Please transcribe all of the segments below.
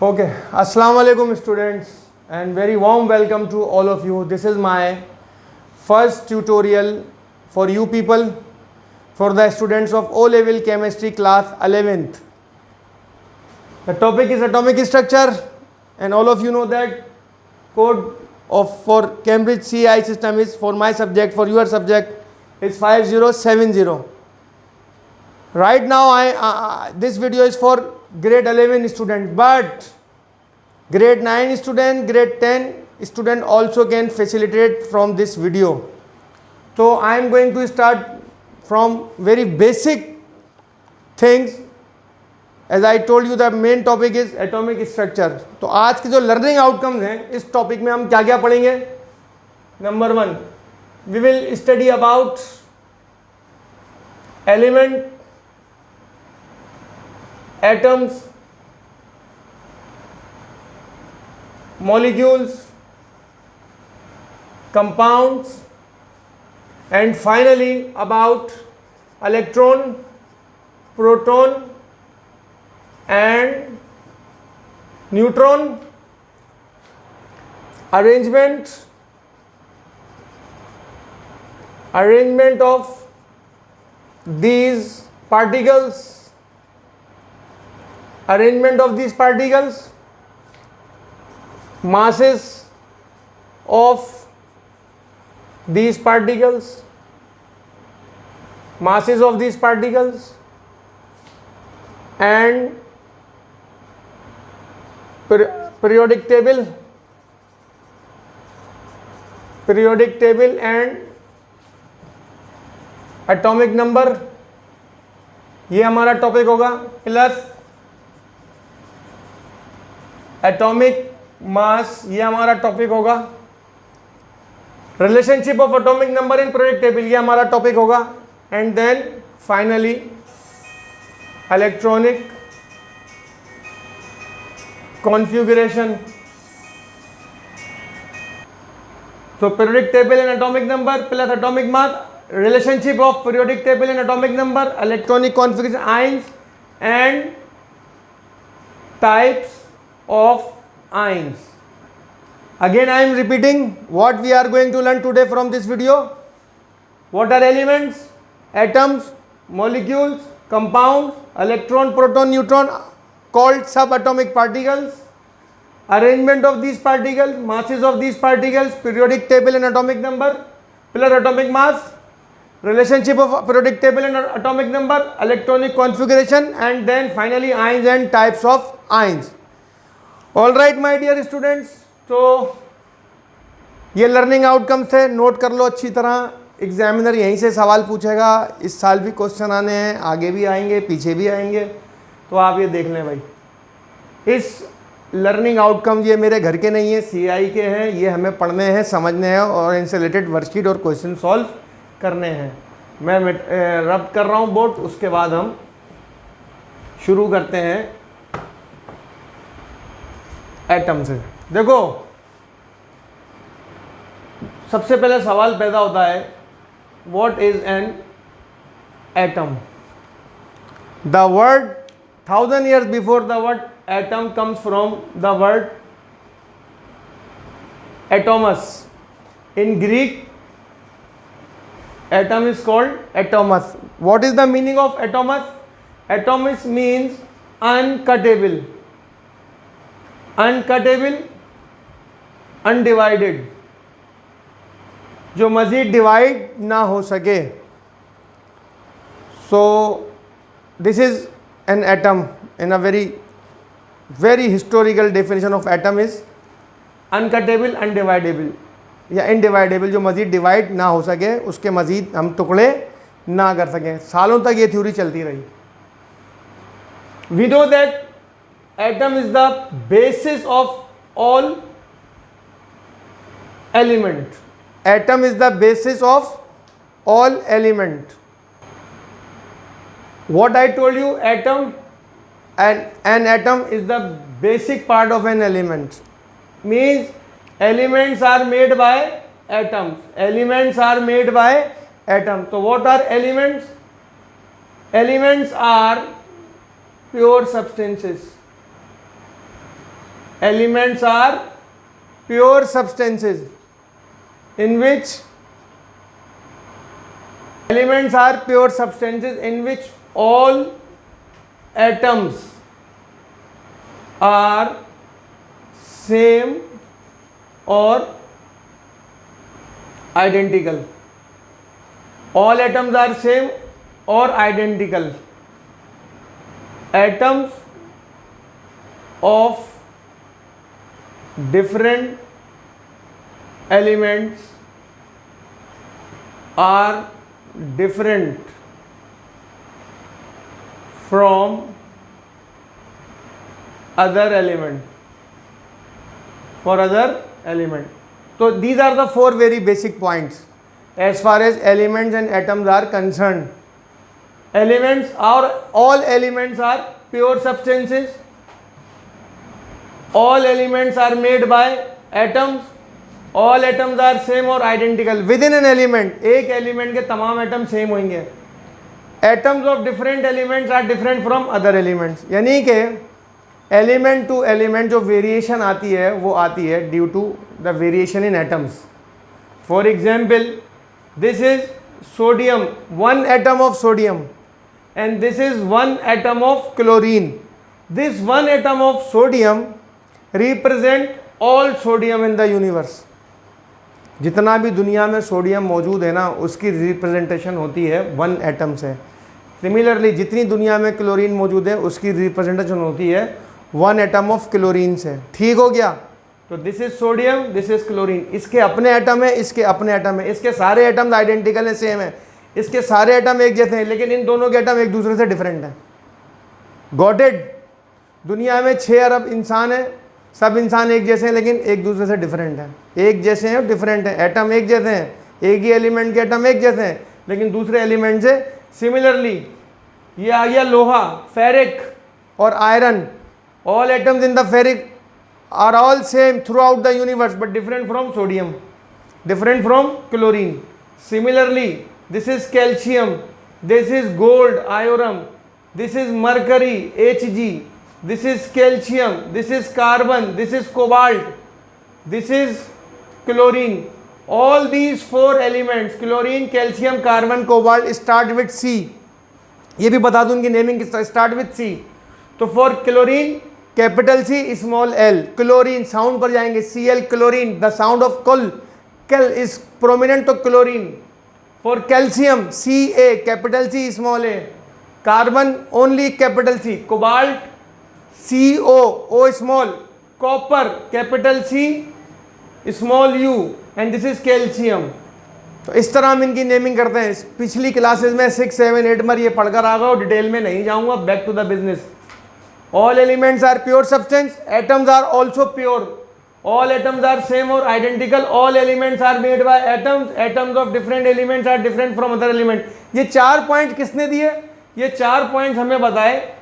Okay, Assalamu alaikum students and very warm welcome to all of you. This is my first tutorial for you people, for the students of O-level chemistry class 11th. The topic is atomic structure and all of you know that code for Cambridge CI system is for my subject, for your subject is 5070. Right now this video is for grade 11 student, but grade 9 student, grade 10 student also can facilitate from this video. So I am going to start from very basic things. As I told you, the main topic is atomic structure. तो आज के जो learning outcomes हैं इस topic में हम क्या क्या पढ़ेंगे. Number 1, we will study about element, atoms, molecules, compounds, and finally about electron, proton and neutron, arrangement of these particles, masses of these particles, and periodic table and atomic number, ये हमारा topic होगा. Plus atomic mass, ये हमारा topic होगा. Relationship of atomic number in periodic table, ये हमारा topic होगा. And then finally electronic configuration. So periodic table and atomic number plus atomic mass, relationship of periodic table and atomic number, electronic configuration, ions and types of ions. Again I am repeating what we are going to learn today from this video. What are elements, atoms, molecules, compounds, electron, proton, neutron, called subatomic particles, arrangement of these particles, masses of these particles, periodic table and atomic number plus atomic mass, relationship of periodic table and atomic number, electronic configuration, and then finally ions and types of ions. All right my dear students, तो ये learning outcomes थे. Note कर लो अच्छी तरह. Examiner यहीं से सवाल पूछेगा. इस साल भी क्वेश्चन आने हैं, आगे भी आएंगे, पीछे भी आएंगे, तो आप ये देख लें भाई. इस लर्निंग आउटकम ये मेरे घर के नहीं है, सीआई के हैं. ये हमें पढ़ने हैं, समझने हैं और इनसे रिलेटेड वर्कशीट और क्वेश्चन सॉल्व करने हैं. मैं रब कर रहा हूँ बोर्ड, उसके बाद हम शुरू करते हैं एटम से. देखो सबसे पहले सवाल पैदा होता है, what is an atom. The word 1000 years before the word atom comes from the word atomos. In Greek, atom is called atomos. What is the meaning of atomos? Atomos means uncuttable, undivided, जो मज़ीद divide ना हो सके. So this is an atom. In a very historical definition of atom is uncuttable, undividable या indivisible, जो मज़ीद divide ना हो सके, उसके मज़ीद हम टुकड़े ना कर सकें. सालों तक ये थ्योरी चलती रही. We know that atom is the basis of all element. Atom is the basis of all element. What I told you, atom, and an atom is the basic part of an element. Means elements are made by atoms. Elements are made by atoms. So what are elements? Elements are pure substances. elements are pure substances in which all atoms are same or identical. All atoms are same or identical. Atoms of different elements are different from other element. So these are the four very basic points as far as elements and atoms are concerned. All elements are pure substances. All elements are made by atoms. All atoms are same or identical. Within an element, एक element के तमाम atom same होंगे. Atoms of different elements are different from other elements. यानी कि element to element जो variation आती है वो आती है due to the variation in atoms. For example, this is sodium, one atom of sodium, and this is one atom of chlorine. This one atom of sodium represent all sodium in the universe. जितना भी दुनिया में sodium मौजूद है ना उसकी representation होती है वन एटम से. सिमिलरली जितनी दुनिया में क्लोरीन मौजूद है उसकी रिप्रेजेंटेशन होती है वन एटम ऑफ क्लोरीन से. ठीक हो गया. तो this is sodium, this is chlorine. इसके अपने एटम है, इसके अपने एटम है. इसके सारे एटम आइडेंटिकल है, सेम है. इसके सारे एटम एक जैसे हैं लेकिन इन दोनों के एटम एक दूसरे से डिफरेंट हैं. Got it. दुनिया में 6 अरब इंसान है, सब इंसान एक जैसे हैं लेकिन एक दूसरे से डिफरेंट हैं. एक जैसे हैं डिफरेंट हैं. एटम एक जैसे हैं, एक ही एलिमेंट के एटम एक जैसे हैं लेकिन दूसरे एलिमेंट से. सिमिलरली ये आ गया लोहा, फेरिक और iron. All atoms in the ferric are all same throughout the universe but different from sodium, different from chlorine. Similarly this is calcium, this is gold, aurum, this is mercury, Hg, this is calcium, this is carbon, this is cobalt, this is chlorine. All these 4 elements, chlorine, calcium, carbon, cobalt, start with C. ये भी बता दूं इनकी naming start with C. तो for chlorine capital C small l. Chlorine sound पर जाएंगे Cl, chlorine. The sound of कल is prominent तो chlorine. For calcium Ca capital C small a. Carbon only capital C. Cobalt CO, O small. Copper capital C small u and this is calcium. तो इस तरह हम इनकी naming करते हैं. पिछली क्लासेस में 6, 7, 8 में ये पढ़कर आ गए, डिटेल में नहीं जाऊंगा. Back to the business. All elements are pure substance. Atoms are also pure. All atoms are same और identical. All elements are made by atoms. Atoms of different elements are different from other element. ये 4 point किसने दिए? ये 4 point हमें बताए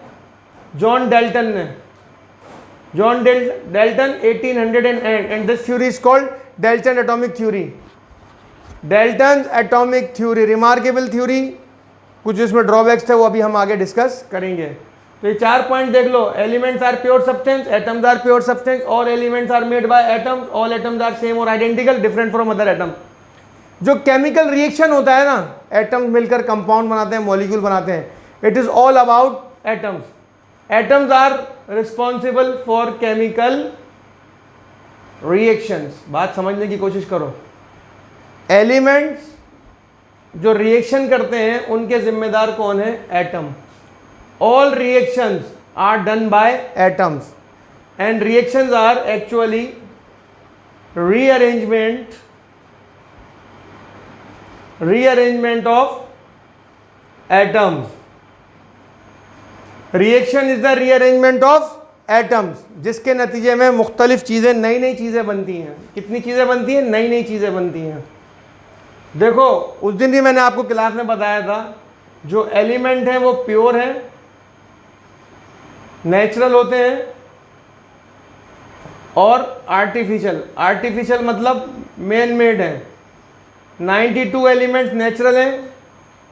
John Dalton ने. John Dalton 1808 and this theory is called Dalton atomic theory. Dalton's atomic theory remarkable theory. कुछ इसमें drawbacks थे वो अभी हम आगे डिस्कस करेंगे. तो ये 4 पॉइंट देख लो. Elements are pure substance, atoms are pure substance, all elements are made by atoms, all atoms are same और identical, different from other atom. जो केमिकल रिएक्शन होता है ना, एटम्स मिलकर कंपाउंड बनाते हैं, मॉलिक्यूल बनाते हैं, it is all about atoms. Atoms are responsible for chemical reactions. बात समझने की कोशिश करो. एलिमेंट्स जो रिएक्शन करते हैं उनके जिम्मेदार कौन है? Atom. All reactions are done by atoms and reactions are actually rearrangement of atoms. Reaction is the rearrangement of atoms जिसके नतीजे में मुख्तलिफ चीज़ें, नई नई चीज़ें बनती हैं. कितनी चीज़ें बनती हैं? नई नई चीज़ें बनती हैं. देखो उस दिन भी मैंने आपको क्लास में बताया था जो एलिमेंट हैं वो प्योर हैं, नेचुरल होते हैं और आर्टिफिशियल. आर्टिफिशियल मतलब मैन मेड है. 92 एलिमेंट्स नेचुरल हैं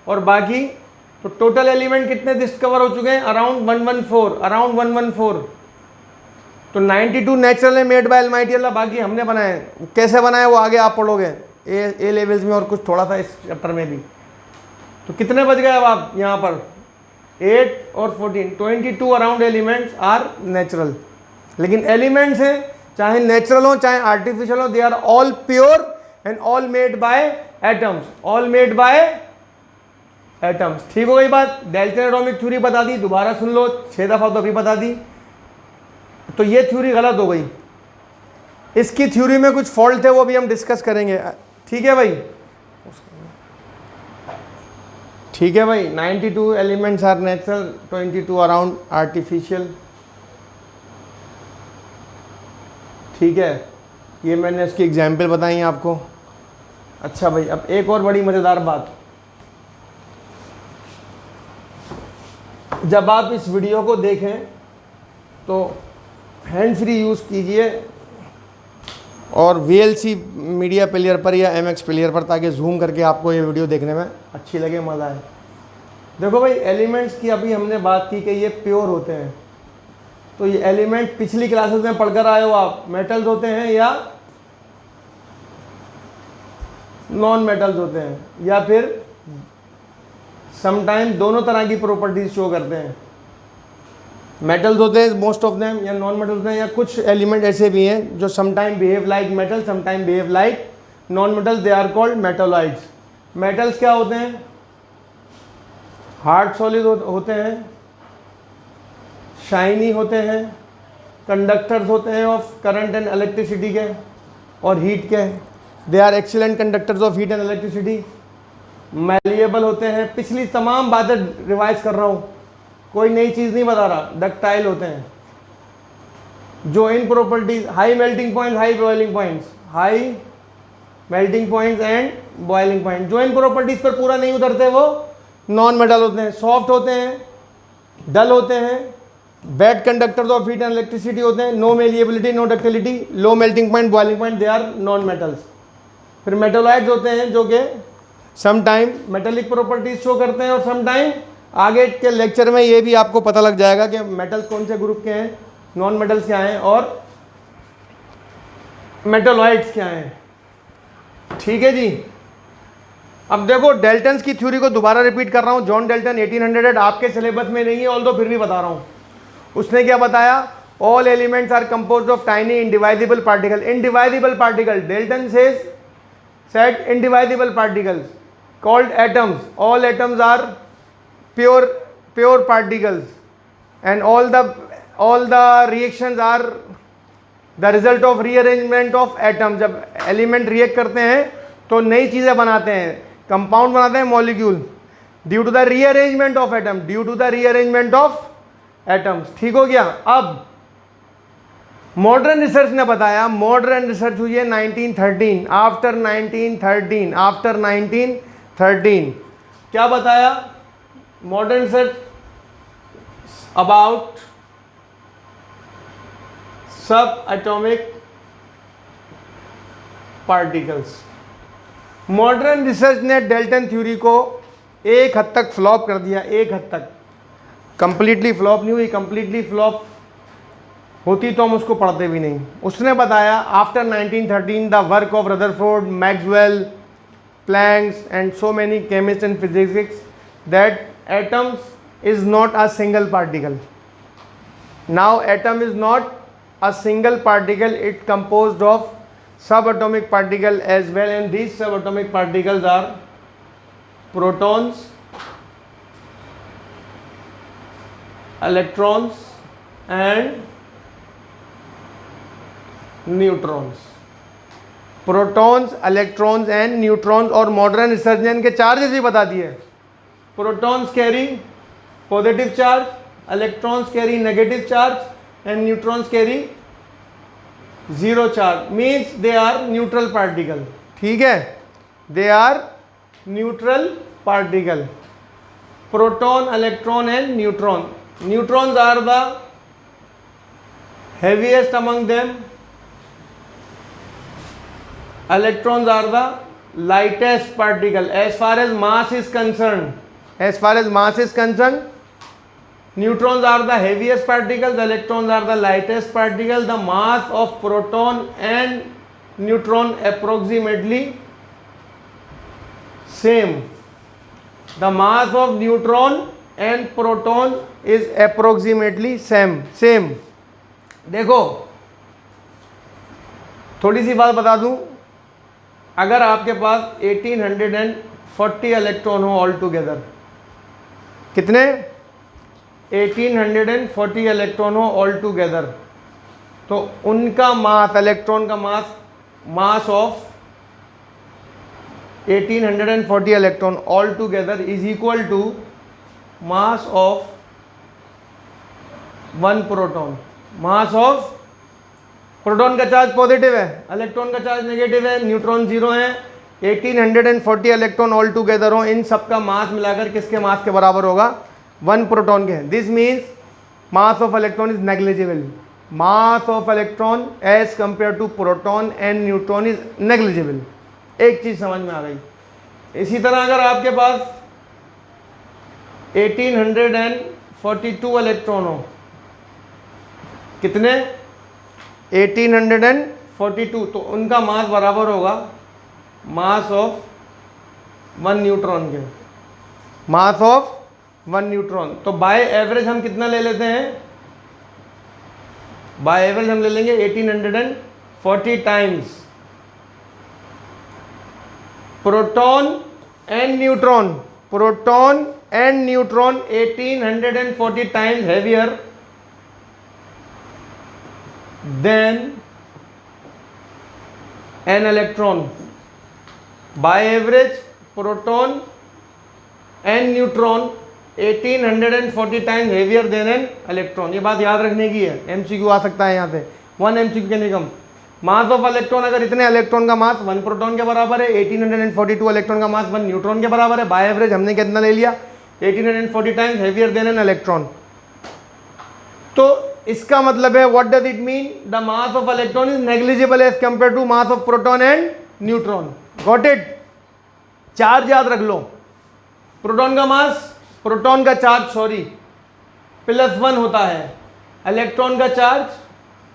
और बाकी तो टोटल एलिमेंट कितने डिस्कवर हो चुके हैं? अराउंड 114. तो 92 नेचुरल है मेड बाय अलमाइटी अल्लाह, बाकी हमने बनाए। कैसे बनाए वो आगे आप पढ़ोगे ए लेवल्स में और कुछ थोड़ा सा इस चैप्टर में भी। तो कितने बच गए अब आप यहाँ पर 8 और 14, 22 अराउंड एलिमेंट्स आर नेचुरल। लेकिन एलिमेंट्स हैं चाहे नेचुरल हो चाहे आर्टिफिशियल हो, they are all pure and all made by atoms, all made by atoms. ठीक हो गई बात। डेल्टन एटॉमिक थ्योरी बता दी, दोबारा सुन लो, 6 दफ़ा तो अभी बता दी। तो ये थ्योरी गलत हो गई, इसकी थ्योरी में कुछ फॉल्ट थे वो भी हम डिस्कस करेंगे। ठीक है भाई, ठीक है भाई। 92 elements are natural, 22 around artificial. ठीक है, ये मैंने इसकी एग्जाम्पल बताई आपको। अच्छा भाई, अब एक और बड़ी मज़ेदार बात, जब आप इस वीडियो को देखें तो हैंड फ्री यूज़ कीजिए और VLC मीडिया प्लेयर पर या MX प्लेयर पर, ताकि जूम करके आपको ये वीडियो देखने में अच्छी लगे, मज़ा आए। देखो भाई, एलिमेंट्स की अभी हमने बात की कि ये प्योर होते हैं। तो ये एलिमेंट पिछली क्लासेस में पढ़कर आए हो आप, मेटल्स होते हैं या नॉन मेटल्स होते हैं, या फिर समटाइम दोनों तरह की प्रॉपर्टीज शो करते हैं। मेटल्स होते हैं मोस्ट ऑफ देम, या नॉन मेटल्स होते हैं, या कुछ एलिमेंट ऐसे भी हैं जो sometime behave like metal, sometime behave like non metals, they are called metalloids. Metals क्या होते हैं? हार्ड सॉलिड होते हैं, शाइनी होते हैं, कंडक्टर्स होते हैं ऑफ करंट एंड इलेक्ट्रिसिटी के और हीट के। They are excellent conductors of heat and electricity. Malleable होते हैं, पिछली तमाम बातें रिवाइज कर रहा हूँ, कोई नई चीज़ नहीं बता रहा। डक्टाइल होते हैं, जो इन properties, high melting point, high boiling points, high melting points and boiling point, जो इन प्रॉपर्टीज पर पूरा नहीं उतरते वो नॉन मेटल होते हैं। सॉफ्ट होते हैं, डल होते हैं, bad conductors of heat and electricity होते हैं, no malleability, no ductility, low melting point, boiling point, they are non metals. फिर मेटोलॉइड्स होते हैं, जो कि some time metallic properties show करते हैं और सम टाइम, आगे के लेक्चर में ये भी आपको पता लग जाएगा कि मेटल्स कौन से ग्रुप के हैं, नॉन मेटल्स क्या हैं और मेटोलॉइड्स क्या हैं। ठीक है जी। अब देखो, डेल्टन्स की थ्योरी को दोबारा रिपीट कर रहा हूँ। जॉन डेल्टन 1800, आपके सिलेबस में नहीं है ऑल्दो फिर भी बता रहा हूँ। उसने क्या बताया? All elements are composed of tiny indivisible particle. Indivisible particle, Dalton said indivisible particles called atoms. All atoms are pure particles, and all the reactions are the result of rearrangement of atoms. जब element react करते हैं तो नई चीज़ें बनाते हैं, compound बनाते हैं, molecule, due to the rearrangement of atom, due to the rearrangement of atoms. ठीक हो गया। अब मॉडर्न रिसर्च ने बताया, मॉडर्न रिसर्च हुई है 1913, आफ्टर 1913। क्या बताया मॉडर्न रिसर्च अबाउट सब एटॉमिक पार्टिकल्स। मॉडर्न रिसर्च ने डेल्टन थ्योरी को एक हद तक फ्लॉप कर दिया, एक हद तक, कंप्लीटली फ्लॉप नहीं हुई। कंप्लीटली फ्लॉप होती तो हम उसको पढ़ते भी नहीं। उसने बताया after 1913 the work of Rutherford, Maxwell, Planck's and so many chemist and physicist that atoms is not a single particle. Now atom is not a single particle, it composed of subatomic particle as well, and these subatomic particles are protons, electrons and neutrons. Protons, electrons and neutrons. और modern research ने इनके charges भी बता दिए। Protons carry positive charge, electrons carry negative charge and neutrons carry zero charge, means they are neutral particle. ठीक है, they are neutral particle. Proton, electron and neutron. Neutrons are the heaviest among them, electrons are the lightest particle as far as mass is concerned. As far as mass is concerned, Neutrons are the heaviest particles, electrons are the lightest particle. The mass of proton and neutron approximately same. The mass of neutron and proton is approximately same. देखो थोड़ी सी बात बता दूं, अगर आपके पास 1840 electron हो all together, कितने 1840 electron हो ऑल टुगेदर, तो उनका मास, इलेक्ट्रॉन का mass of 1840 electron all together is equal to mass of 1 proton. Mass of proton का चार्ज पॉजिटिव है, इलेक्ट्रॉन का चार्ज नेगेटिव है, न्यूट्रॉन जीरो है. 1840 इलेक्ट्रॉन ऑल टुगेदर हो, इन सब का मास मिलाकर किसके मास के बराबर होगा? 1 प्रोटॉन के. This means mass of electron is negligible. Mass of electron as compare to proton and neutron is negligible. एक चीज समझ में आ गई. इसी तरह अगर आपके पास 1842 इलेक्ट्रॉन हो, कितने 1842, तो उनका मास बराबर होगा मास ऑफ 1 न्यूट्रॉन के. मास ऑफ 1 न्यूट्रॉन. तो बाय एवरेज हम कितना ले लेते हैं? बाय एवरेज हम ले लेंगे 1840 times proton and neutron. Proton and neutron 1840 times heavier than an electron. By average proton and neutron 1840 times heavier than an electron. ये बात याद रखने की है, एमसीक्यू आ सकता है यहाँ पे. 1 एमसीक्यू के निगम. मास ऑफ इलेक्ट्रॉन, अगर इतने इलेक्ट्रॉन का मास 1 प्रोटॉन के बराबर है, 1842 इलेक्ट्रॉन का मास 1 न्यूट्रॉन के बराबर है. बाय एवरेज हमने कितना ले लिया? 1840 times heavier than an electron. तो इसका मतलब है, what does it mean? The mass of electron is negligible as compare to mass of proton and neutron. Got it? Charge याद रख लो. प्रोटॉन का मास, प्रोटॉन का चार्ज +1 होता है, इलेक्ट्रॉन का चार्ज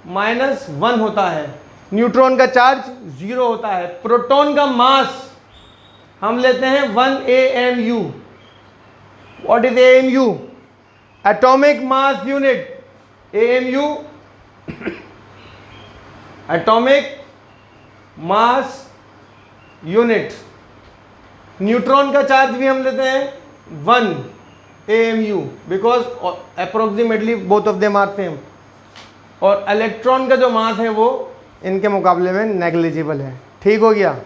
-1 होता है, न्यूट्रॉन का चार्ज 0 होता है. प्रोटॉन का मास हम लेते हैं 1 AMU. What is AMU? Atomic mass unit. AMU atomic mass unit. Neutron का चार्ज भी हम लेते हैं 1 AMU because approximately both of them are same. और इलेक्ट्रॉन का जो मास है वो इनके मुकाबले में नेग्लिजिबल है. ठीक हो गया?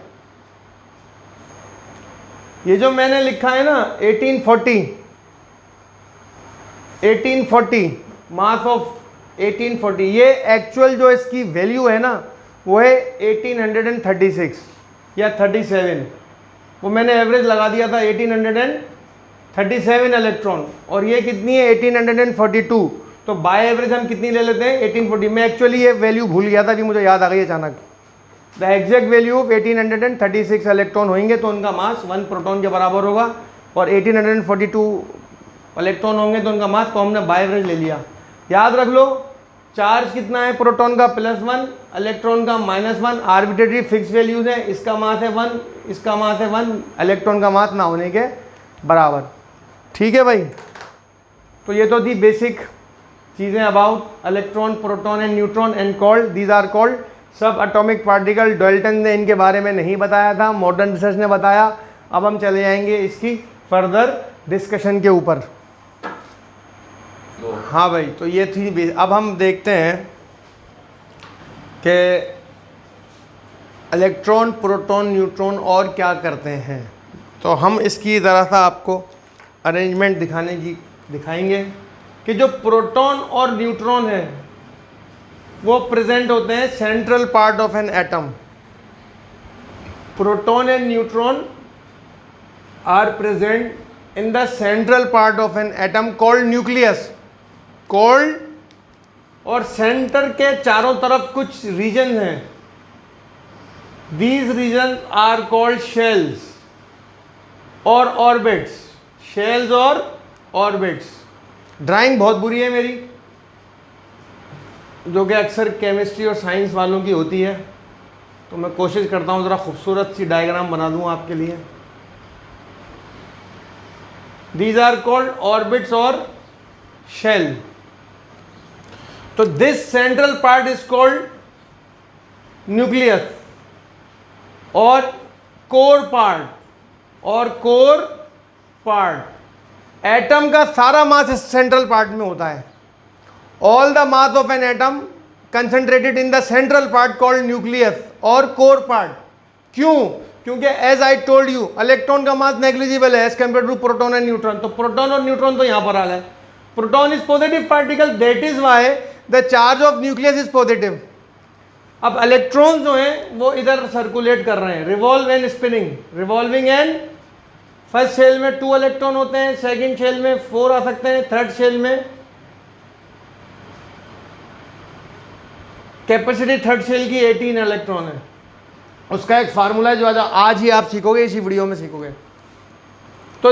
ये जो मैंने लिखा है ना 1840 मास ऑफ 1840, ये एक्चुअल जो इसकी वैल्यू है ना वो है 1836 या 37. वो मैंने एवरेज लगा दिया था 1837 इलेक्ट्रॉन, और ये कितनी है 1842. तो बाय एवरेज हम कितनी ले लेते हैं? 1840. मैं एक्चुअली ये वैल्यू भूल गया था, अभी मुझे याद आ गई अचानक. The exact value of 1836 electron होंगे तो उनका मास 1 प्रोटॉन के बराबर होगा, और 1842 इलेक्ट्रॉन होंगे तो उनका मास को हमने बाय एवरेज ले लिया. याद रख लो, चार्ज कितना है प्रोटॉन का? +1, इलेक्ट्रॉन का -1. आर्बिट्रेटरी फिक्स वैल्यूज है. इसका मास है 1, इसका मास है 1, इलेक्ट्रॉन का मास ना होने के बराबर. ठीक है भाई? तो ये तो थी बेसिक चीज़ें about electron, proton and neutron and called, these are called subatomic particle. Dalton ने इनके बारे में नहीं बताया था, मॉडर्न रिसर्च ने बताया. अब हम चले जाएंगे इसकी फर्दर डिस्कशन के ऊपर. हाँ भाई, तो ये थी. अब हम देखते हैं कि इलेक्ट्रॉन, प्रोटॉन, न्यूट्रॉन और क्या करते हैं. तो हम इसकी ज़रा सा आपको अरेंजमेंट दिखाएंगे कि जो प्रोटॉन और न्यूट्रॉन है वो प्रेजेंट होते हैं central part of an atom. Proton and neutron are present in the central part of an atom called nucleus. Called, और सेंटर के चारों तरफ कुछ रीजन हैं. These region are called shells और ऑर्बिट्स. शेल्स और ऑर्बिट्स. ड्राइंग बहुत बुरी है मेरी, जो कि अक्सर केमिस्ट्री और साइंस वालों की होती है, तो मैं कोशिश करता हूँ ज़रा खूबसूरत सी डायग्राम बना दूँ आपके लिए। दीज आर कॉल्ड ऑर्बिट्स और शेल। तो this central part is called nucleus, और कोर पार्ट एटम का सारा मास इस सेंट्रल पार्ट में होता है। All the mass of an atom concentrated in the central part called nucleus और कोर पार्ट। क्यों? क्योंकि as I told you, electron का मास नेग्लिजिबल है as compare to proton and neutron. तो प्रोटॉन और न्यूट्रॉन तो यहां पर आ गए। Proton is positive particle, that is why the charge of nucleus is positive. अब इलेक्ट्रॉन जो हैं वो इधर सर्कुलेट कर रहे हैं, revolve and spinning, revolving and, first shell में 2 इलेक्ट्रॉन होते हैं, सेकंड शेल में 4 आ सकते हैं, थर्ड शेल में कैपेसिटी थर्ड शेल की 18 इलेक्ट्रॉन है। उसका एक फार्मूला है जो आज ही आप सीखोगे, इसी वीडियो में सीखोगे। तो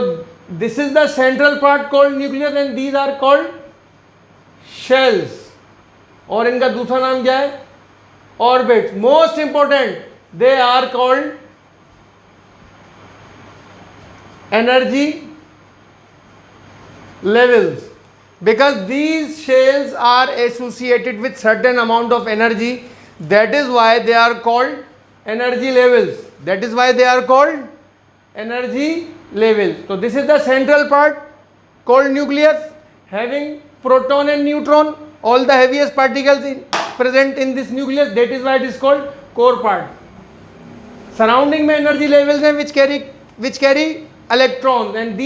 this is the central part called nucleus and these are called shells, और इनका दूसरा नाम क्या है? Orbits. Most important, they are called energy levels, because these shells are associated with certain amount of energy, that is why they are called energy levels, that is why they are called energy levels. So this is the central part called nucleus, having proton and neutron, all the heaviest particles present in this nucleus, that is why it is called core part. Surrounding में energy levels हैं which carry electrons, and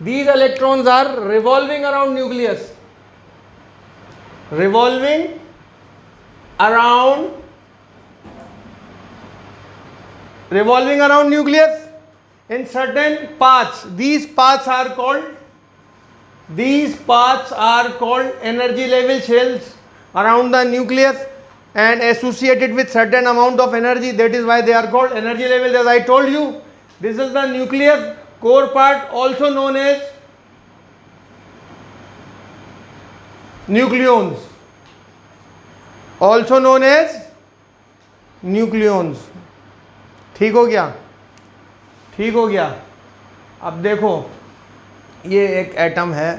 these electrons are revolving around nucleus, revolving around nucleus in certain paths. These paths are called energy level shells around the nucleus and associated with certain amount of energy, that is why they are called energy levels. As I told you, this is the nucleus. Core part also known as nucleons, ठीक हो गया। अब देखो, ये एक atom है,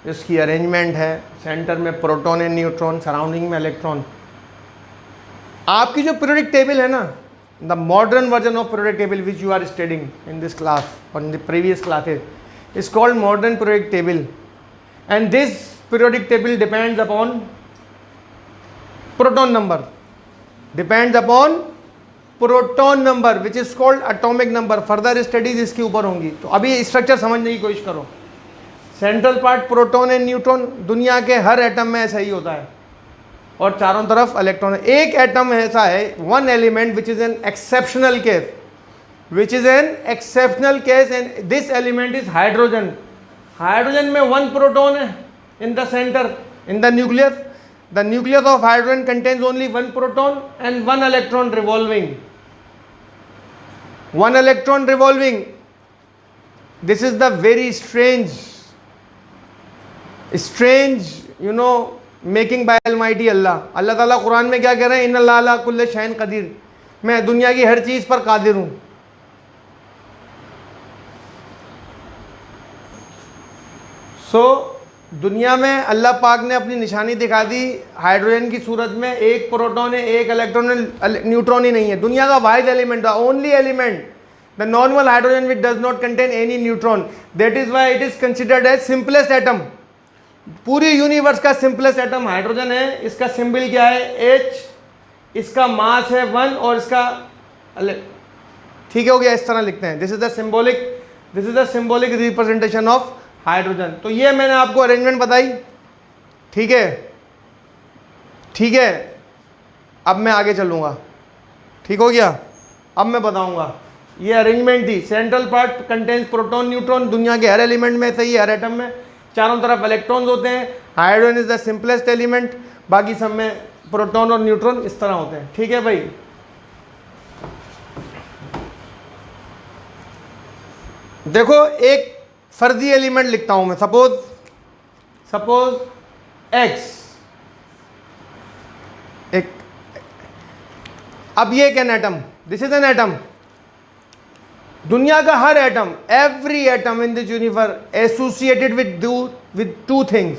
इसकी arrangement है, सेंटर में प्रोटॉन एंड न्यूट्रॉन, सराउंडिंग में इलेक्ट्रॉन। आपकी जो पीरियोडिक टेबल है ना, the modern version of periodic table which you are studying in this class or in the previous classes is called modern periodic table, and this periodic table depends upon proton number, which is called atomic number. Further studies इसके ऊपर होंगी, तो अभी structure समझने की कोशिश करो। Central part proton and neutron, दुनिया के हर एटम में ऐसा ही होता है, और चारों तरफ इलेक्ट्रॉन है। एक एटम ऐसा है, one element which is an exceptional case, and this element is hydrogen. Hydrogen में 1 प्रोटॉन है in the centre, in the nucleus. The nucleus of hydrogen contains only 1 proton and 1 electron revolving. This is the very strange making by almighty Allah ताला कुरान में क्या कह रहे हैं? इन्नल्लाह अला कुल्ले शैइन कदीर, मैं दुनिया की हर चीज़ पर कादिर हूँ। दुनिया में अल्लाह पाक ने अपनी निशानी दिखा दी हाइड्रोजन की सूरत में। 1 प्रोटॉन है, 1 इलेक्ट्रॉन है, न्यूट्रॉन ही नहीं है। दुनिया का वाहिद element, the only element, the normal hydrogen which does not contain any neutron, that is why it is considered as simplest atom. पूरी यूनिवर्स का सिंपलेस्ट एटम हाइड्रोजन है। इसका सिंबल क्या है? H, इसका मास है 1 और इसका, ठीक हो गया, इस तरह लिखते हैं। This is the symbolic representation of hydrogen. तो ये मैंने आपको अरेंजमेंट बताई, ठीक है। अब मैं आगे चलूँगा, ठीक हो गया। अब मैं बताऊँगा, ये अरेंजमेंट थी। Central part contains proton neutron, दुनिया के हर एलिमेंट में सही, हर एटम में चारों तरफ इलेक्ट्रॉन्स होते हैं। Hydrogen is the simplest element, बाकी सब में प्रोटॉन और न्यूट्रॉन इस तरह होते हैं, ठीक है भाई। देखो, एक फर्जी एलिमेंट लिखता हूं मैं, सपोज x एक, अब ये एक an atom, this is an atom, दुनिया का हर atom, every atom in this universe associated with two things,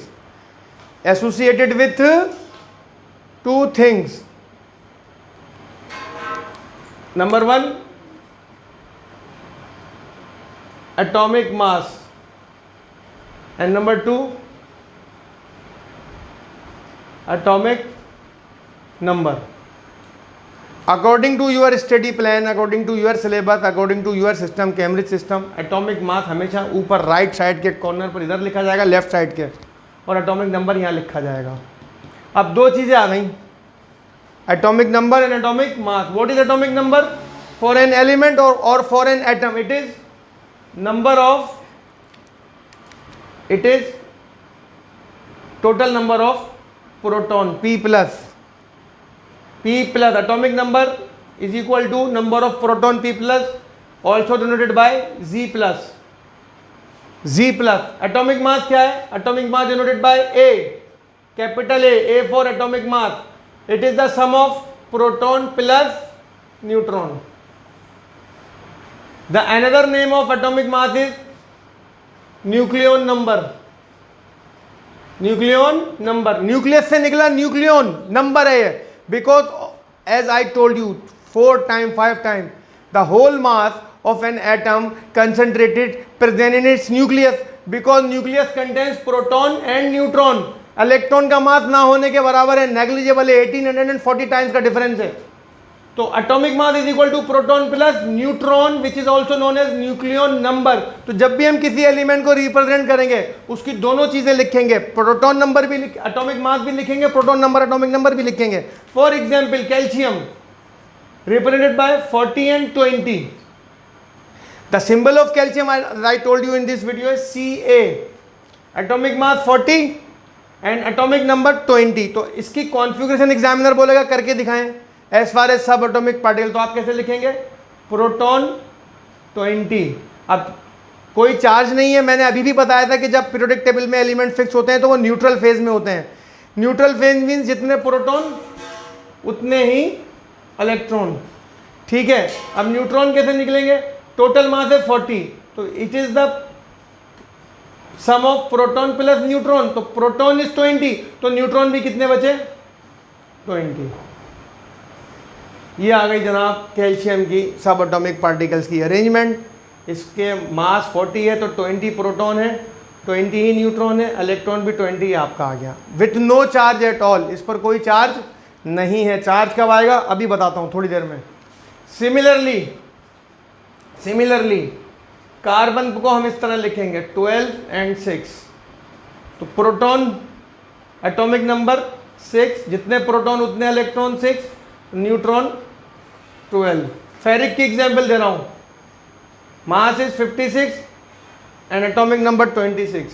associated with two things. Number 1 atomic mass and number 2 atomic number. According to your study plan, according to your syllabus, according to your system, Cambridge system, atomic mass हमेशा ऊपर right side के corner पर इधर लिखा जाएगा, left side के, और atomic number यहाँ लिखा जाएगा. अब दो चीज़ें आ गई, atomic number and atomic mass. What is atomic number? For an element और for an atom it is number of, it is total number of proton, p plus atomic number is equal to number of proton p plus, also denoted by z plus. atomic mass क्या है? atomic mass denoted by a, capital A for atomic mass. It is the sum of proton plus neutron. The another name of atomic mass is nucleon number. Nucleus से निकला nucleon number है, because as I told you 4 times 5 times the whole mass of an atom concentrated present in its nucleus, because nucleus contains proton and neutron. Electron का मास ना होने के बराबर है, negligible है, 1840 टाइम्स का डिफरेंस है. तो atomic mass is equal to proton plus neutron, which is also known as nucleon number. तो जब भी हम किसी एलिमेंट को रिप्रेजेंट करेंगे उसकी दोनों चीजें लिखेंगे, प्रोटॉन नंबर भी एटॉमिक मास भी लिखेंगे, प्रोटॉन नंबर एटॉमिक नंबर भी लिखेंगे. For example calcium represented by 40 and 20. The symbol of calcium I told you in this video is Ca. Atomic mass 40 and atomic number 20. तो इसकी configuration examiner बोलेगा करके दिखाएं as far as सब atomic particle. तो आप कैसे लिखेंगे? प्रोटॉन 20. अब कोई चार्ज नहीं है, मैंने अभी भी बताया था कि जब पीरियोडिक टेबल में एलिमेंट फिक्स होते हैं तो वो न्यूट्रल फेज में होते हैं. न्यूट्रल फेज मीन्स जितने प्रोटॉन उतने ही इलेक्ट्रॉन. ठीक है, अब न्यूट्रॉन कैसे निकलेंगे? टोटल मास है 40, तो it is the sum of proton plus neutron. तो प्रोटॉन इज 20, तो न्यूट्रॉन भी कितने बचे? 20. ये आ गई जनाब कैल्शियम की सब एटॉमिक पार्टिकल्स की अरेंजमेंट. इसके मास 40 है तो 20 प्रोटॉन है, 20 ही न्यूट्रॉन है, इलेक्ट्रॉन भी 20 आपका आ गया, with no charge at all. इस पर कोई चार्ज नहीं है. चार्ज कब आएगा अभी बताता हूँ थोड़ी देर में. सिमिलरली कार्बन को हम इस तरह लिखेंगे 12 and 6. तो प्रोटॉन एटॉमिक नंबर 6, जितने प्रोटॉन उतने इलेक्ट्रॉन 6, न्यूट्रॉन 12. फेरिक की एग्जाम्पल दे रहा हूं. Mass is 56 and atomic number 26.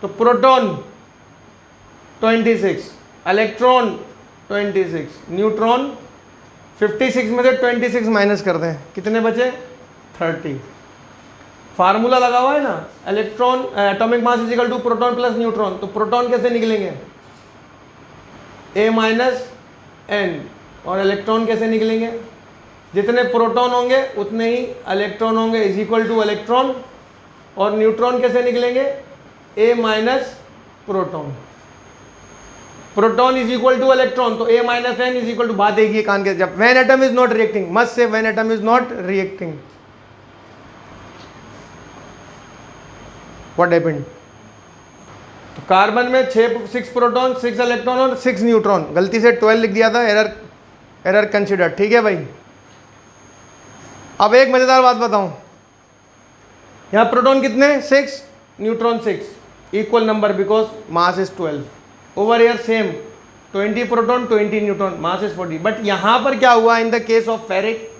तो प्रोटॉन 26, इलेक्ट्रॉन 26, न्यूट्रॉन 56 में से 26 माइनस कर दें, कितने बचे? 30. फार्मूला लगा हुआ है ना, electron atomic mass is equal to proton plus neutron. तो प्रोटॉन कैसे निकलेंगे? A minus N. और इलेक्ट्रॉन कैसे निकलेंगे? जितने प्रोटॉन होंगे उतने ही इलेक्ट्रॉन होंगे, इज इक्वल टू इलेक्ट्रॉन. और न्यूट्रॉन कैसे निकलेंगे? A minus proton. Proton is equal to electron, तो A minus N is equal to, बात एक ही कान के, जब when atom is not reacting, must say when atom is not reacting. What happened? तो कार्बन में 6 प्रोटॉन, 6 इलेक्ट्रॉन और 6 न्यूट्रॉन. गलती से 12 लिख दिया था, एरर कंसिडर. ठीक है भाई. अब एक मजेदार बात बताऊं, यहां प्रोटॉन कितने? 6, neutron 6, equal number because mass is 12. Over here same, 20 proton 20 neutron, mass is 40. But यहां पर क्या हुआ? In the case of ferric,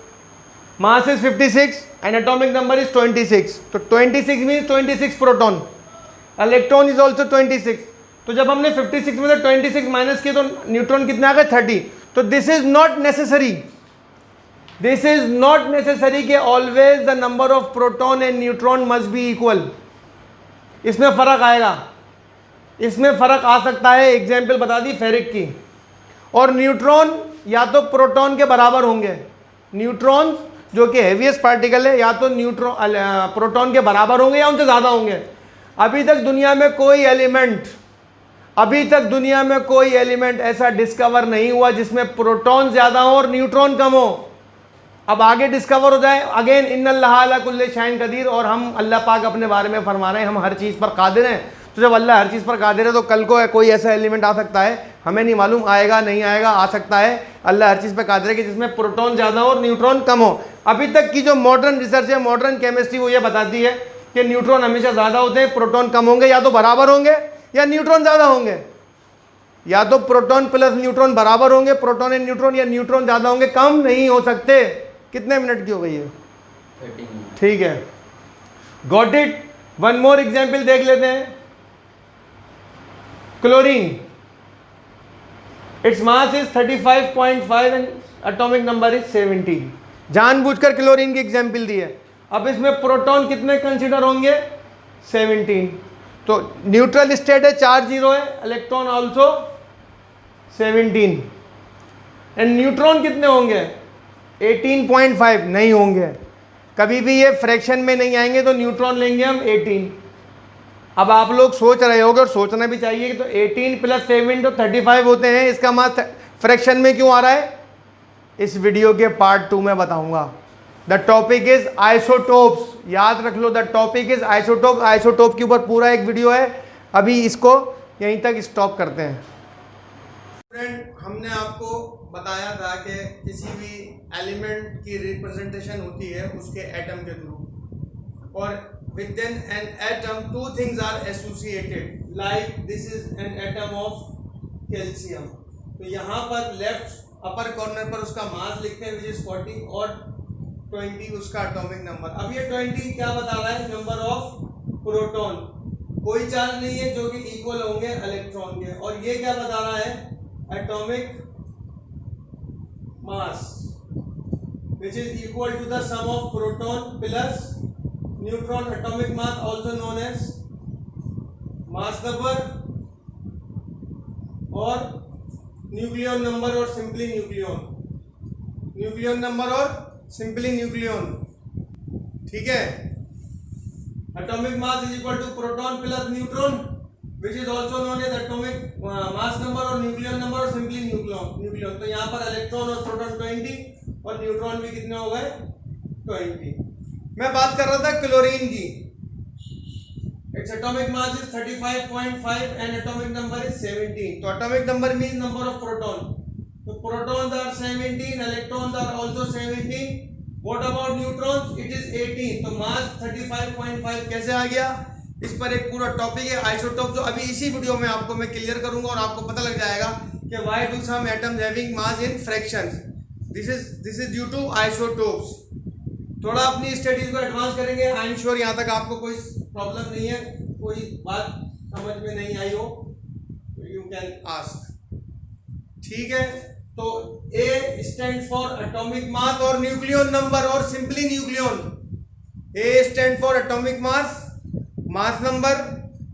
mass is 56 and atomic number is 26. तो 26 means 26 proton, electron is also 26. तो जब हमने 56 में से 26 माइनस किए तो न्यूट्रॉन कितने आ गए? 30. तो दिस इज नॉट नेसेसरी कि always the number of proton and neutron must be equal. इसमें फ़र्क आएगा, इसमें फ़र्क आ सकता है। एग्जाम्पल बता दी फेरिक की। और न्यूट्रॉन या तो प्रोटॉन के बराबर होंगे, न्यूट्रॉन्स जो कि हेवीएस्ट पार्टिकल है या तो प्रोटॉन के बराबर होंगे या उनसे ज़्यादा होंगे। अभी तक दुनिया में कोई एलिमेंट ऐसा डिस्कवर नहीं हुआ जिसमें प्रोटॉन ज़्यादा हो और न्यूट्रॉन कम हो। अब आगे डिस्कवर हो जाए। अगेन इन्नल्लाह अला कुल्ली शैइन कदीर, और हम अल्लाह पाक अपने बारे में फरमा रहे हैं हम हर चीज़ पर कादिर हैं। तो जब अल्लाह हर चीज़ पर कादिर है तो कल को कोई ऐसा एलिमेंट आ सकता है, हमें नहीं मालूम आएगा नहीं आएगा, आ सकता है। अल्लाह हर चीज़ पर कादिर है कि जिसमें प्रोटॉन ज़्यादा हो और न्यूट्रॉन कम हो। अभी तक की जो मॉडर्न रिसर्च है, मॉडर्न केमिस्ट्री, वो ये बताती है कि न्यूट्रॉन हमेशा ज़्यादा होते हैं, प्रोटॉन कम होंगे, या तो बराबर होंगे या न्यूट्रॉन ज़्यादा होंगे, या तो प्रोटॉन प्लस न्यूट्रॉन बराबर होंगे, प्रोटॉन एंड न्यूट्रॉन, या न्यूट्रॉन ज़्यादा होंगे, कम नहीं हो सकते। कितने मिनट की हो गई है? 30 ठीक है, got it. One more example देख लेते हैं। Chlorine, its mass is 35.5 and atomic number is 17। जानबूझकर क्लोरीन की एग्जाम्पल दी है। अब इसमें प्रोटॉन कितने कंसिडर होंगे? 17। तो न्यूट्रल स्टेट है, चार्ज 0 है, इलेक्ट्रॉन ऑल्सो 17। एंड न्यूट्रॉन कितने होंगे? 18.5 नहीं होंगे, कभी भी ये फ्रैक्शन में नहीं आएंगे, तो न्यूट्रॉन लेंगे हम 18। अब आप लोग सोच रहे होगे और सोचना भी चाहिए कि तो 18 प्लस 7 तो 35 होते हैं, इसका मास फ्रैक्शन में क्यों आ रहा है? इस वीडियो के पार्ट 2 में बताऊंगा। द टॉपिक इज आइसोटोप्स, याद रख लो, the topic is isotope. Isotope के ऊपर पूरा एक वीडियो है, अभी इसको यहीं तक स्टॉप करते हैं। फ्रेंड, हमने आपको बताया था कि किसी भी एलिमेंट की रिप्रेजेंटेशन होती है उसके एटम के थ्रू, और within an atom two things are associated, like this is an atom of calcium. तो यहाँ पर लेफ्ट अपर कॉर्नर पर उसका मास लिखते हैं विच इज 40 और 20 उसका एटॉमिक नंबर। अब ये 20 क्या बता रहा है? नंबर ऑफ प्रोटॉन, कोई चार्ज नहीं है जो कि इक्वल होंगे इलेक्ट्रॉन के। और ये क्या बता रहा है? Atomic mass which is equal to the sum of proton plus neutron atomic mass, also known as mass number और न्यूक्लियन नंबर और सिंपली न्यूक्लियन नंबर और सिंपली न्यूक्लियन। ठीक है, atomic mass is equal to proton plus neutron which is also known as atomic mass number और nucleon number और simply nucleon. तो यहाँ पर इलेक्ट्रॉन और प्रोटॉन 20 और न्यूट्रॉन भी कितने हो गए? 20। मैं बात कर रहा था क्लोरीन की। Its atomic mass is 35.5 and atomic number is 17। तो atomic number means number of proton. तो protons are 17, electrons are also 17। What about neutrons? It is 18। तो मास 35.5 कैसे आ गया? इस पर एक पूरा टॉपिक है आइसोटोप, जो अभी इसी वीडियो में आपको मैं क्लियर करूंगा और आपको पता लग जाएगा कि why do some atoms having mass in fractions. This is due to isotopes. थोड़ा अपनी स्टडीज को एडवांस करेंगे। आई एम श्योर यहाँ तक आपको कोई प्रॉब्लम नहीं है, कोई बात समझ में नहीं आई हो तो यू कैन आस्क। ठीक है, तो A stand for atomic mass और न्यूक्लियन नंबर और simply nucleon. A stand for atomic mass, mass number,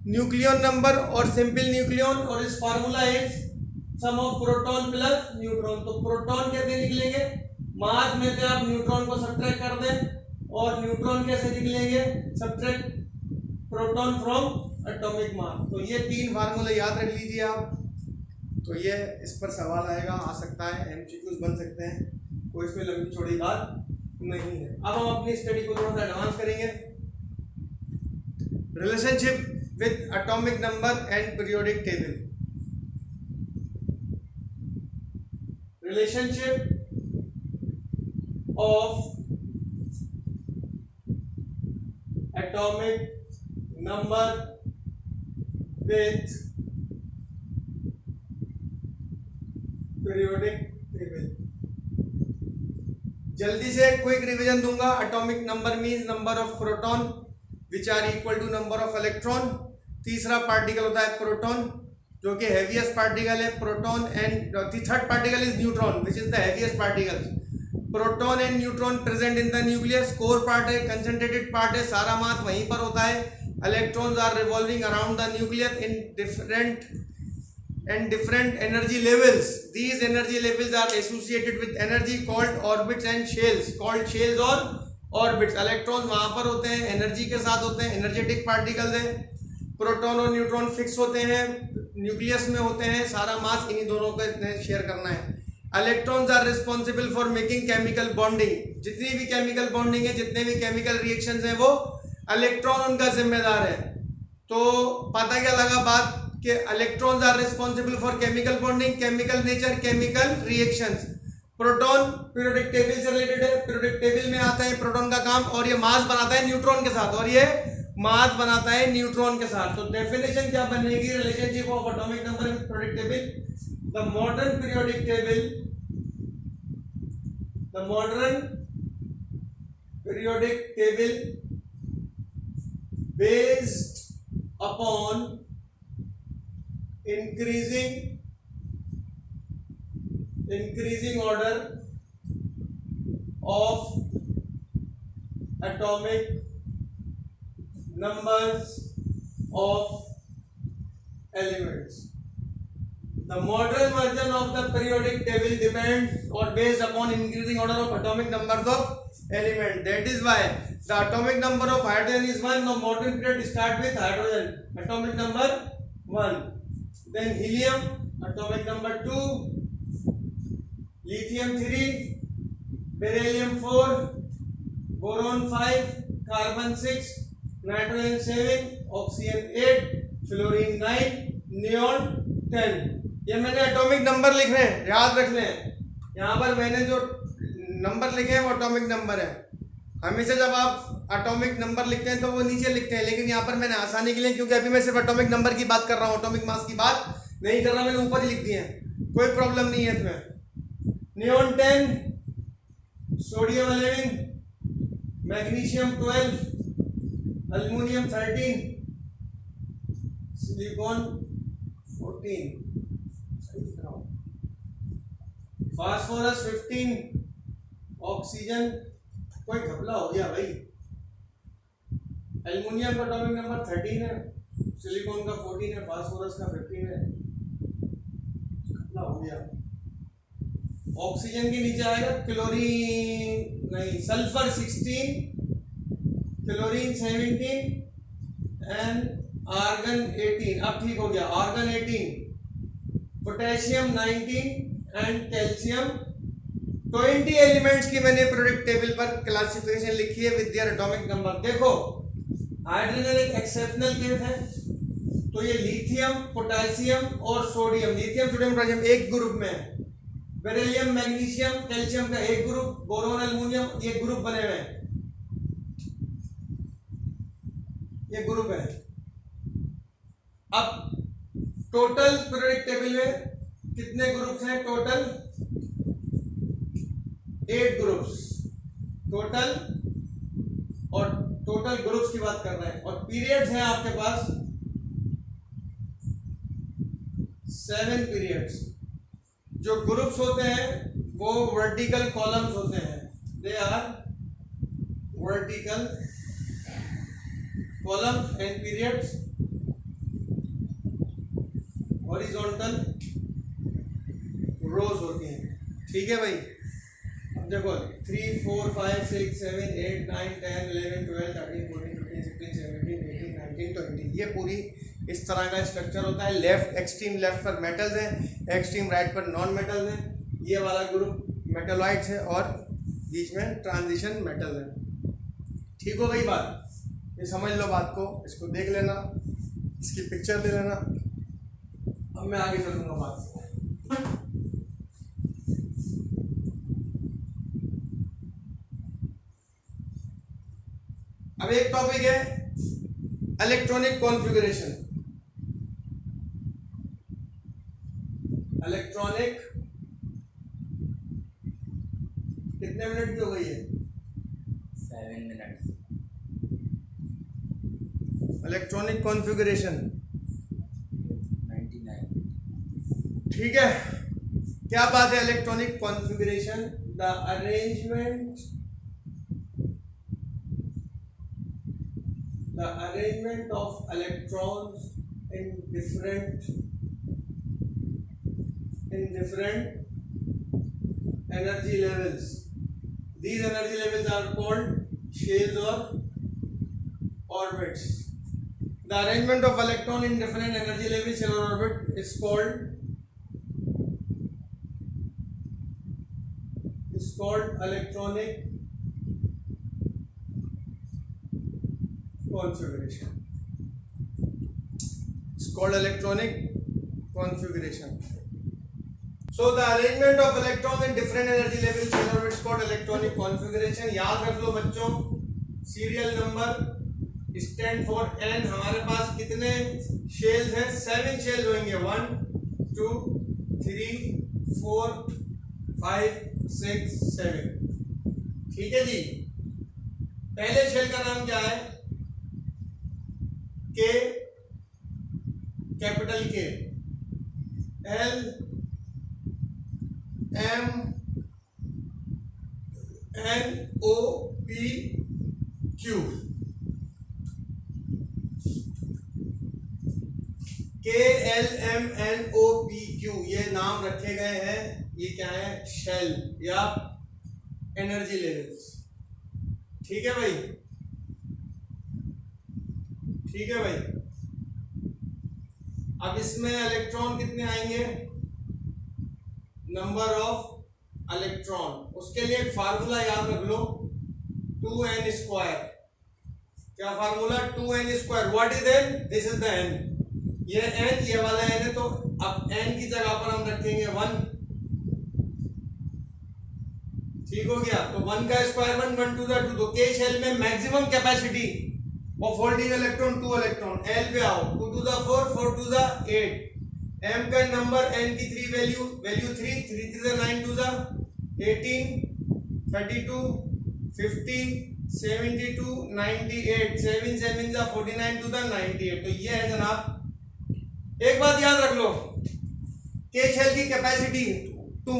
nucleon number और सिंपल न्यूक्लियन, और इस formula is sum of proton plus neutron. तो प्रोटॉन कैसे निकलेंगे? मास में से आप न्यूट्रॉन को सब्ट्रैक्ट कर दें, और न्यूट्रॉन कैसे निकलेंगे? Subtract proton from atomic mass. तो ये 3 फार्मूले याद रख लीजिए आप। तो ये इस पर सवाल आएगा, आ सकता है, एमसीक्यूज बन सकते हैं, कोई इसमें लंबी चौड़ी बात नहीं है। अब हम अपनी स्टडी को थोड़ा सा एडवांस करेंगे। Relationship with atomic number and periodic table. Relationship of atomic number with periodic table. जल्दी से क्विक रिवीजन दूंगा। Atomic number means number of proton which are equal to number of electron. तीसरा particle होता है proton, जो कि heaviest particle है। Proton and third particle is neutron which is the heaviest particle. Proton and neutron present in the nucleus. Core part है, concentrated part है, सारा मास वहीं पर होता है। electrons are revolving around the nucleus in different energy levels. These energy levels are associated with energy called orbits and shells, called shells or orbits. Electrons वहां पर होते हैं, एनर्जी के साथ होते हैं, एनर्जेटिक पार्टिकल्स हैं. प्रोटॉन और न्यूट्रॉन फिक्स होते हैं, न्यूक्लियस में होते हैं. सारा मास इन्हीं दोनों को शेयर करना है. Electrons are responsible for making chemical bonding. जितनी भी केमिकल बॉन्डिंग है, जितने भी केमिकल रिएक्शंस हैं, वो इलेक्ट्रॉन उनका जिम्मेदार है. तो पता क्या लगा बात कि electrons are responsible for chemical bonding, chemical nature, chemical reactions. Proton periodic table से रिलेटेड है, पीरियोडिक टेबल में आता है प्रोटॉन का काम, और ये मास बनाता है न्यूट्रॉन के साथ, और ये मास बनाता है न्यूट्रॉन के साथ. तो डेफिनेशन क्या बनेगी relationship of atomic number with periodic table? The modern periodic table, the modern periodic table based upon increasing order of atomic numbers of elements. The modern version of the periodic table depends or based upon increasing order of atomic numbers of elements. That is why the atomic number of hydrogen is 1. The modern period start with hydrogen, atomic number 1. Then helium, atomic number 2. Lithium 3, beryllium 4, boron 5, carbon 6, nitrogen 7, oxygen 8, fluorine 9, neon 10. ये मैंने atomic number लिख रहे हैं, याद रख लें. यहाँ पर मैंने जो नंबर लिखे हैं वो एटॉमिक नंबर है. हमेशा जब आप एटॉमिक नंबर लिखते हैं तो वो नीचे लिखते हैं, लेकिन यहाँ पर मैंने आसानी के लिए, क्योंकि अभी मैं सिर्फ एटॉमिक नंबर की बात कर रहा हूँ, एटॉमिक मास की बात नहीं कर रहा, मैंने ऊपर ही लिख दिए हैं, कोई प्रॉब्लम नहीं है इसमें. Neon 10, sodium 11, magnesium 12, aluminium 13, silicon 14, phosphorus 15, oxygen, कोई घपला हो गया भाई. एल्युमिनियम का एटॉमिक नंबर 13 है, सिलिकॉन का 14 है, फास्फोरस का 15 है. घपला हो गया. ऑक्सीजन के नीचे आएगा क्लोरीन, नहीं, सल्फर 16, क्लोरीन 17 एंड आर्गन 18. अब ठीक हो गया, argon 18, potassium 19 and calcium 20 elements की मैंने पीरियोडिक टेबल पर क्लासिफिकेशन लिखी है विद देयर एटॉमिक नंबर. देखो हाइड्रोजन एक एक्सेप्शनल केस है, तो ये लिथियम, पोटेशियम और सोडियम, लिथियम सोडियम पोटेशियम एक ग्रुप में है. बेरिलियम, मैग्नीशियम, कैल्शियम का एक ग्रुप, बोरोन, एल्युमिनियम ये ग्रुप बने हुए हैं, ये ग्रुप है. अब टोटल पीरियोडिक टेबल में कितने ग्रुप्स हैं? टोटल 8 ग्रुप्स टोटल, और टोटल ग्रुप्स की बात कर रहे हैं. और पीरियड्स हैं आपके पास 7 पीरियड्स. जो ग्रुप्स होते हैं वो वर्टिकल कॉलम्स होते हैं, they are vertical columns and periods horizontal rows होती हैं. ठीक है भाई. अब देखो 3, 4, 5, 6, 7, 8, 9, 10, 11, 12, 13, 14, 15, 16, 17, 18, 19, 20. ये पूरी इस तरह का स्ट्रक्चर होता है. लेफ्ट, एक्सट्रीम लेफ्ट पर मेटल्स हैं, एक्सट्रीम राइट पर नॉन मेटल्स हैं. ये वाला ग्रुप मेटलॉइड्स है और बीच में ट्रांजिशन मेटल है. ठीक हो गई बात? ये समझ लो बात को, इसको देख लेना, इसकी पिक्चर ले लेना. अब मैं आगे चलूंगा बात को. अब एक टॉपिक है इलेक्ट्रॉनिक कॉन्फ़िगरेशन. इलेक्ट्रॉनिक कितने मिनट की हो गई है? 7 मिनट. Electronic configuration 99. ठीक है. क्या बात है? Electronic configuration, the arrangement the arrangement of electrons in different energy levels. These energy levels are called shells or orbits. The arrangement of electron in different energy levels, shell or orbit, is called electronic configuration. It's called electronic configuration. So the arrangement of electrons in different energy levels shell or orbit is called electronic configuration. याद रख लो बच्चों, serial number stand for N. हमारे पास कितने shells हैं? 7 shells होंगे. 1 2 3 4 5 6 7. ठीक है जी. पहले शेल का नाम क्या है? K, capital K. L M N O P Q. K L M N O P Q ये नाम रखे गए हैं. ये क्या है? शेल या एनर्जी लेवल्स. ठीक है भाई, ठीक है भाई. अब इसमें इलेक्ट्रॉन कितने आएंगे? Number of electron. उसके लिए एक फार्मूला याद रख लो, 2n स्क्वायर. क्या formula? 2n square. What is n? This is the n. ये n, ये वाला n है, तो अब n की जगह पर हम रखेंगे 1. ठीक हो गया. तो 1 का स्क्वायर 1 1 2 2. तो के शेल में maximum capacity of holding electron 2 electron. l पे आओ. 2 2 4 4 2 8. m का नंबर n की 3 वैल्यू 3 3 3 9 2 18 32 50 72 98 7 7 49 2 98. तो ये है जनाब. एक बात याद रख लो, के शेल की capacity to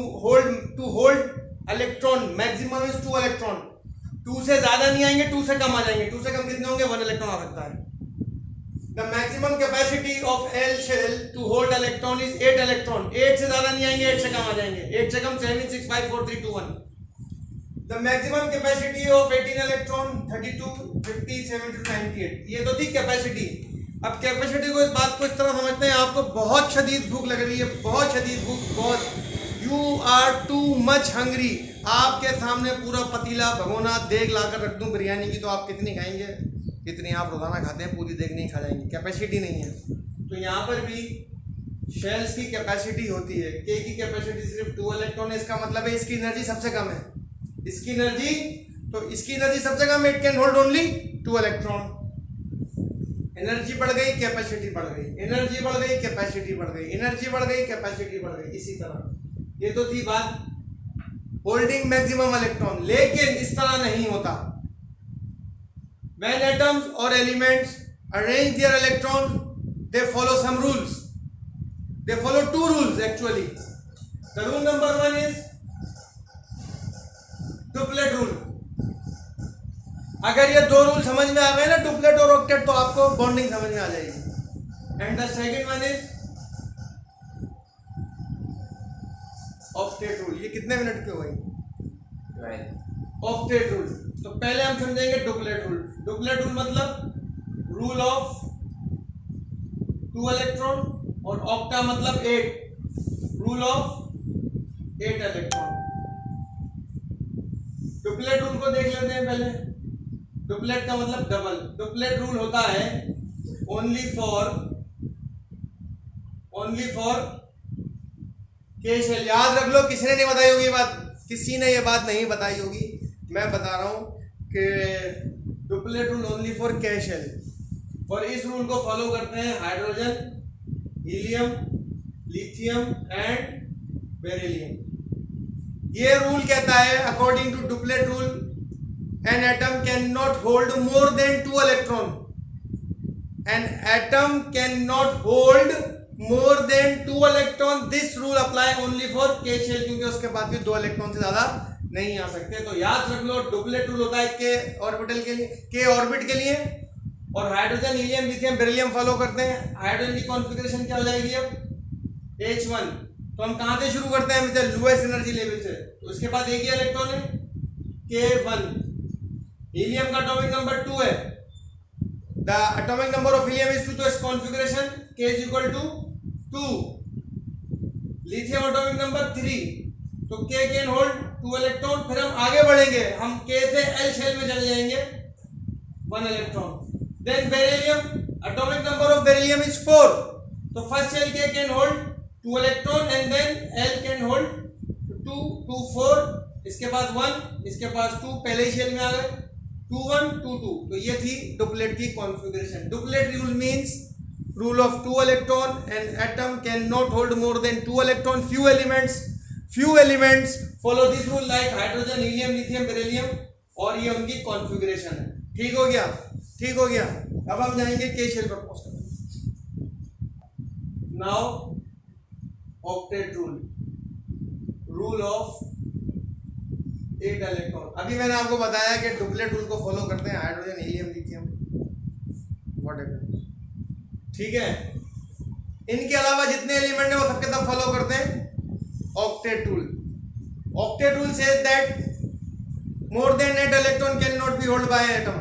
hold electron maximum is 2 electron. 2 से ज्यादा नहीं आएंगे, 2 से कम आ जाएंगे. 2 से कम कितने होंगे? 1 इलेक्ट्रॉन आ सकता है. The maximum capacity of L shell to hold electron is 8 electron. 8 से ज्यादा नहीं आएंगे, 8 से कम आ जाएंगे. 8 से कम 7 6 5 4 3 2 1. The maximum capacity of 18 electron 32 50 70 98. ये तो थी कैपेसिटी. अब कैपेसिटी को, इस बात को इस तरह समझते हैं, आपको बहुत शदीद भूख लग रही है, बहुत शदीद भूख, बहुत. You are too much hungry. आपके सामने पूरा पतीला भगोना देग लाकर रख दूं बिरयानी की, तो आप कितनी खाएंगे? कितनी आप रोजाना खाते हैं? पूरी देग नहीं खा जाएंगे. कैपेसिटी नहीं है. तो यहाँ पर भी शेल्स की कैपेसिटी होती है. के की कैपेसिटी सिर्फ 2 इलेक्ट्रॉन है. इसका मतलब है इसकी एनर्जी सबसे कम है. इसकी एनर्जी सबसे कम है. It can hold only 2 electron. Energy बढ़ गई, कैपेसिटी बढ़ गई. एनर्जी बढ़ गई, कैपेसिटी बढ़ गई. एनर्जी बढ़ गई, कैपेसिटी बढ़ गई. इसी तरह ये तो थी बात होल्डिंग मैक्सिमम इलेक्ट्रॉन. लेकिन इस तरह नहीं होता. When atoms or elements arrange their electrons, they follow some rules. They follow 2 rules actually. The rule number 1 is duplet rule. अगर ये 2 रूल समझ में आ गए ना, डुप्लेट और ऑक्टेट, तो आपको बॉन्डिंग समझ में आ जाएगी. And the second one is octet rule. ये कितने मिनट के हुए? Octet rule. तो पहले हम समझेंगे डुप्लेट रूल. डुप्लेट रूल मतलब रूल ऑफ 2 इलेक्ट्रॉन, और ऑक्टा मतलब 8. Rule of 8 electron. Duplet rule को देख लेते हैं पहले. डुप्लेट का मतलब डबल. डुप्लेट रूल होता है ओनली फॉर के शेल. याद रख लो, किसी ने नहीं बताई होगी ये बात, किसी ने ये बात नहीं बताई होगी. मैं बता रहा हूं कि duplet rule only for K shell. और इस रूल को फॉलो करते हैं hydrogen, helium, lithium and beryllium. ये रूल कहता है, according to duplet rule, an atom cannot hold more than 2 electron. An atom cannot hold more than 2 electron. This rule apply only for K shell, क्योंकि उसके बाद भी 2 electron से ज्यादा नहीं आ सकते. तो याद रख लो, डुप्लेट रूल होता है के ऑर्बिटल के लिए, के ऑर्बिट के लिए, और hydrogen helium lithium beryllium follow करते हैं। हाइड्रोजन की कॉन्फ़िगरेशन क्या हो जाएगी अब H1। तो हम कहां से शुरू करते हैं, मतलब लोएस्ट एनर्जी लेवल से। तो उसके बाद एक ही इलेक्ट्रॉन है K1। हीलियम का एटॉमिक नंबर 2 है। The atomic number of helium is 2, तो इस configuration K is equal to 2। Lithium atomic number 3, तो K कैन होल्ड 2 इलेक्ट्रॉन। फिर हम आगे बढ़ेंगे, हम K से L शेल में चले जाएंगे, 1 electron. Then beryllium atomic number of beryllium is 4, तो first shell K can hold 2 electron and then L can hold 2, 2, 4, इसके पास 1, इसके पास 2, पहले ही शेल में आ गए, 2, 1, 2, 2। तो ये थी डुप्लेट की configuration. Duplet rule means rule of 2 electron, an atom cannot hold more than 2 electron. Few elements follow this rule like hydrogen, helium, lithium, beryllium, और ये उनकी कॉन्फ़िगरेशन है। ठीक हो गया, ठीक हो गया। अब हम जाएंगे के शेल पर पहुंचकर। Now octet rule of 8 electron. अभी मैंने आपको बताया कि डुप्लेट रूल को फॉलो करते हैं हाइड्रोजन, हीलियम, लिथियम, व्हाटएवर, ठीक है। इनके अलावा जितने एलिमेंट है वो सबके सब फॉलो करते हैं octet rule. Octet rule says that more than 8 electron can not be hold by atom.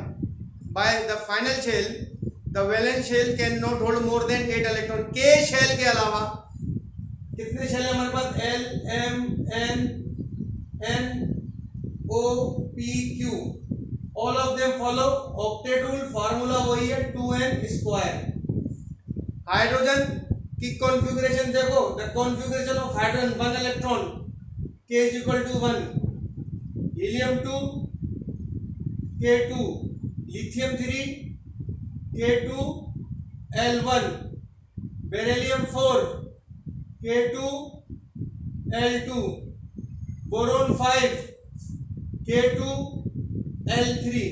By the final shell the valence shell can not hold more than 8 electron. K shell के अलावा कितने shell है हमारे पास, L, M, N, N, O, P, Q, all of them follow octet rule. Formula वही है 2n²। Hydrogen की configuration देखो, the configuration of hydrogen 1 electron, K is equal to 1, helium 2, K2, lithium 3, K2, L1, beryllium 4, K2, L2, boron 5, K2, L3।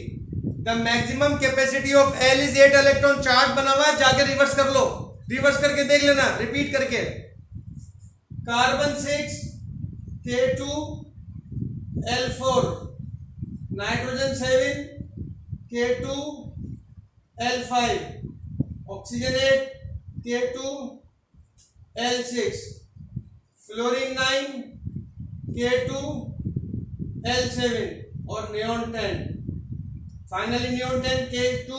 The maximum capacity of L is 8 electron. Chart बना हुआ है, जाके reverse कर लो, reverse करके देख लेना, repeat करके। Carbon 6, K2, L4, nitrogen 7, K2, L5, oxygen 8, K2, L6, fluorine 9, K2, L7 और neon 10। Finally neon 10, K2,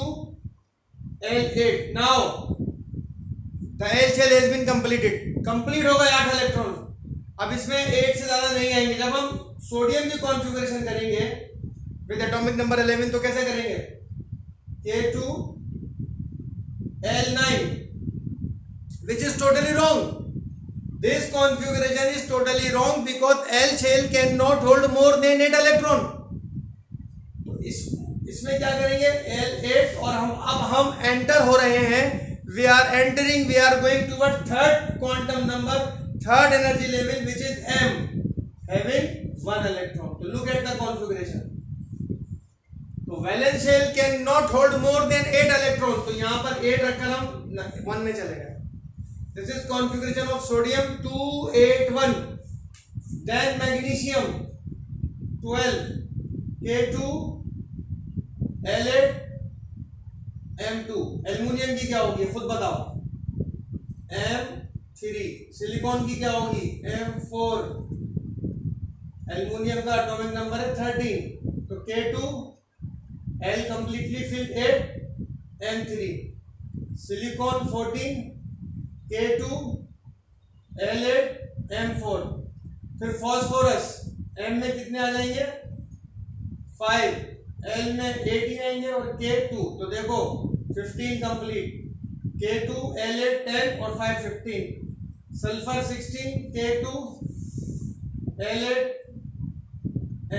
L8। Now the L shell has been completed. Complete हो गए 8 इलेक्ट्रॉन। अब इसमें 8 से ज्यादा नहीं आएंगे। जब हम सोडियम की कॉन्फ़िगरेशन करेंगे विद एटॉमिक नंबर 11, तो कैसे करेंगे, K2, L9, which is totally wrong. This configuration is totally wrong because L shell cannot hold more than 8 electron. तो इसमें क्या करेंगे, L8, और हम एंटर हो रहे हैं, we are going towards third quantum number, third energy level, which is M, having 1 electron. So look at the configuration. तो valence shell can not hold more than 8 electron. तो यहां पर 8 रखकर हम 1 में चले गए। This is configuration of sodium 2, 8, 1। Then magnesium 12, K2, L8, M2। Aluminium की क्या होगी खुद बताओ, M3। सिलिकॉन की क्या होगी, M4। एल्युमिनियम का एटॉमिक नंबर है 13, तो K2, L completely filled 8, M3, silicon 14, K2, L8, M4। फिर फॉस्फोरस M में कितने आ जाएंगे, 5, L में 8 ही आएंगे और K2, तो देखो 15 कंप्लीट, K2, L8, 10 और 5, 15। सल्फर 16, K2, L8,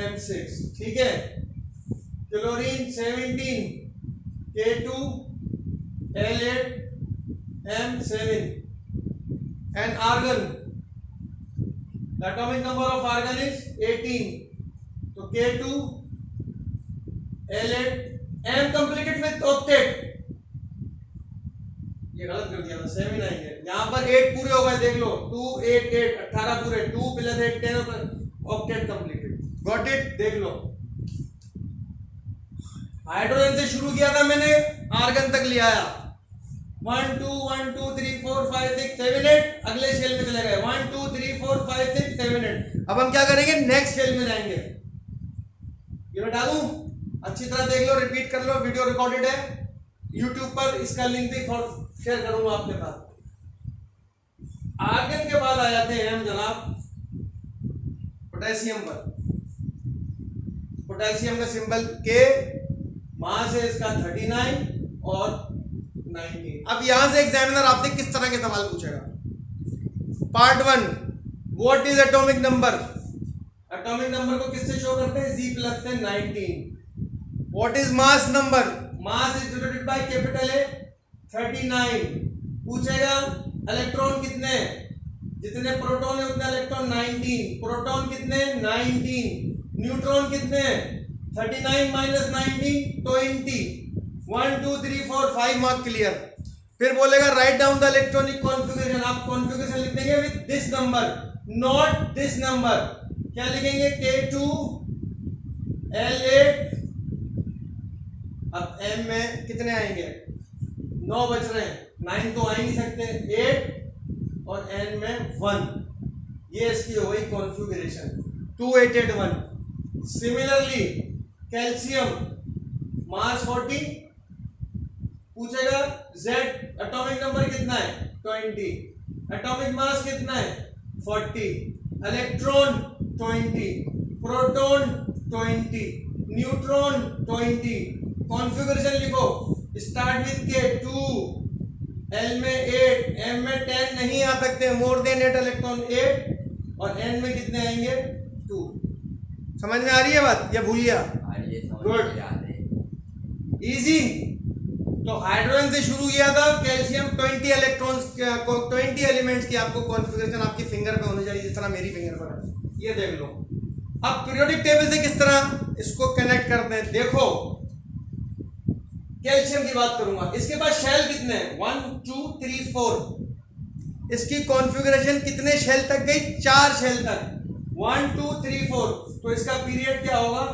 M6, ठीक है। Chlorine 17, K2, L8, M7। and argon, the atomic number of argon is 18, तो K2, L8, M completed with octet। ये गलत कर दिया था, 7 आएंगे, यहाँ पर 8 पूरे हो गए, देख लो 2, 8, 8, 18 पूरे, 2 + 8, 10, ऑक्टेट कंप्लीटेड। गॉट इट, देख लो। हाइड्रोजन से शुरू किया था मैंने, आर्गन तक ले आया, 1 2 1 2 3 4 5 6 7 8, अगले शेल में चले गए 1 2 3 4 5 6 7 8। अब हम क्या करेंगे, नेक्स्ट शेल में जाएंगे। ये मैं डालूं, अच्छी तरह देख लो, रिपीट कर लो, वीडियो रिकॉर्डेड है यूट्यूब पर, इसका लिंक भी शेयर करूंगा आपके साथ। आर्गन के बाद आ जाते हैं हम जनाब पोटेशियम पर। पोटेशियम का सिंबल के, मास है इसका 39 और 19। अब यहां से एग्जामिनर आपसे किस तरह के सवाल पूछेगा। Part 1, what is atomic number. Atomic number को किससे शो करते हैं, Z प्लस से 19। What is mass number, mass is denoted by capital A 39। पूछेगा इलेक्ट्रॉन कितने, जितने प्रोटॉन है उतने इलेक्ट्रॉन 19, प्रोटॉन कितने 19, न्यूट्रॉन कितने 39 माइनस 19 20, 1 2 3 4 5 मार्क क्लियर। फिर बोलेगा write down the electronic configuration. आप कॉन्फ़िगरेशन लिख देंगे with this number, not this number. क्या लिखेंगे, K2 L8। अब M में कितने आएंगे, 9 बच रहे हैं, 9 तो आ ही नहीं सकते, 8 और N में 1। ये इसकी हो गई कॉन्फ़िगरेशन 2881। सिमिलरली कैल्शियम मास 40, पूछेगा Z एटॉमिक नंबर कितना है 20, एटॉमिक मास कितना है 40, इलेक्ट्रॉन 20, प्रोटॉन 20, न्यूट्रॉन 20। कॉन्फ़िगरेशन लिखो, स्टार्ट विद के 2, L में 8, M में 10 नहीं आ सकते, मोर देन 8 इलेक्ट्रॉन 8 और N में कितने आएंगे 2। समझ में आ रही है बात या भूल गया, गुड इजी। तो हाइड्रोजन से शुरू किया था, कैल्शियम 20 इलेक्ट्रॉन्स 20 एलिमेंट्स की आपको कॉन्फ़िगरेशन आपकी फिंगर पे होनी चाहिए, जिस तरह मेरी फिंगर पर है, ये देख लो। अब पीरियोडिक टेबल से किस तरह इसको कनेक्ट करते हैं, देखो कैल्शियम की बात करूंगा, इसके पास शेल कितने हैं 1 2 3 4। इसकी कॉन्फ़िगरेशन कितने शेल तक गई, 4 शेल तक, 1 2 3 4। तो इसका पीरियड क्या होगा,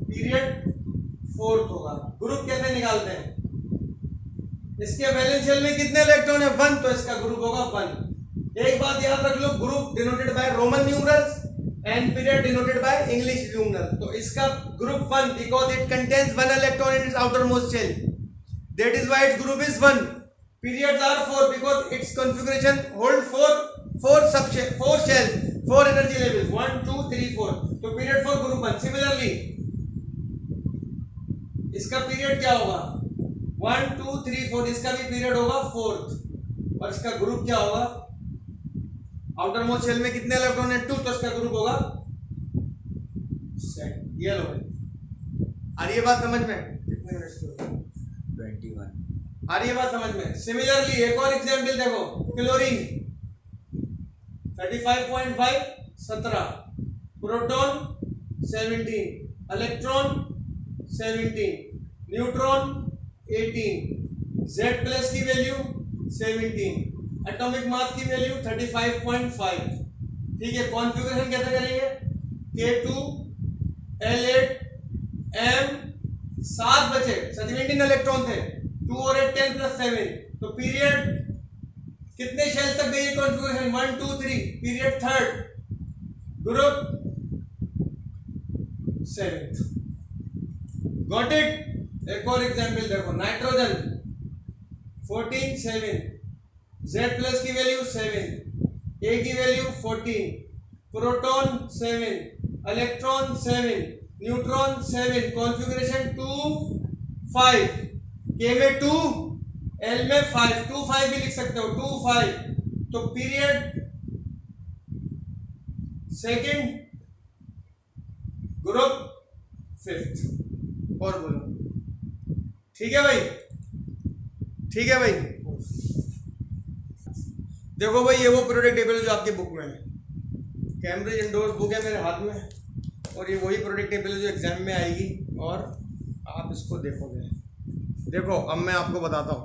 पीरियड 4th होगा। ग्रुप कैसे निकालते हैं, इसके वैलेंस शेल में कितने इलेक्ट्रॉन है 1, तो इसका ग्रुप होगा 1। एक बात याद रख लो, group denoted by Roman numerals and period denoted by English numeral. तो इसका group 1 because it contains 1 electron in its outermost shell, that is why its group is 1। Periods are 4 because its configuration hold 4 shells, 4 energy levels 1 2 3 4। तो period 4 group 1। Similarly इसका period क्या होगा 1 2 3 4, इसका भी period होगा 4th और इसका ग्रुप क्या होगा, आउटर मोस्ट शेल में कितने इलेक्ट्रॉन है 2, तो इसका ग्रुप होगा सेट। ये लो आ रही है बात समझ में, कितने मिनट 21 आ रही है बात समझ में। सिमिलरली एक और एग्जांपल देखो, chlorine 35.5 17, proton 17, electron 17, neutron 18, Z plus की वैल्यू 17, एटॉमिक मास की वैल्यू 35.5। ठीक है, कॉन्फ़िगरेशन कैसे करेंगे, K2 L8 M 7 बचे, 17 इलेक्ट्रॉन थे, 2 और 8 10 प्लस 7। तो पीरियड कितने शेल तक गई configuration 1 2 3, period 3rd, group 7th। Got it. एक और एग्जांपल देखो, नाइट्रोजन 14 7, Z प्लस की वैल्यू 7, A की value 14, proton 7, electron 7, neutron 7, configuration 2 5, K में 2, L में 5, 2 5 भी लिख सकते हो, 2 5। तो पीरियड 2nd, ग्रुप 5th। और बोलो, ठीक है भाई, ठीक है भाई। देखो भाई, ये वो पीरियोडिक टेबल जो आपकी बुक में है, कैम्ब्रिज इंडोर्स बुक है मेरे हाथ में, और ये वही पीरियोडिक टेबल जो एग्जाम में आएगी और आप इसको देखोगे। देखो अब मैं आपको बताता हूँ,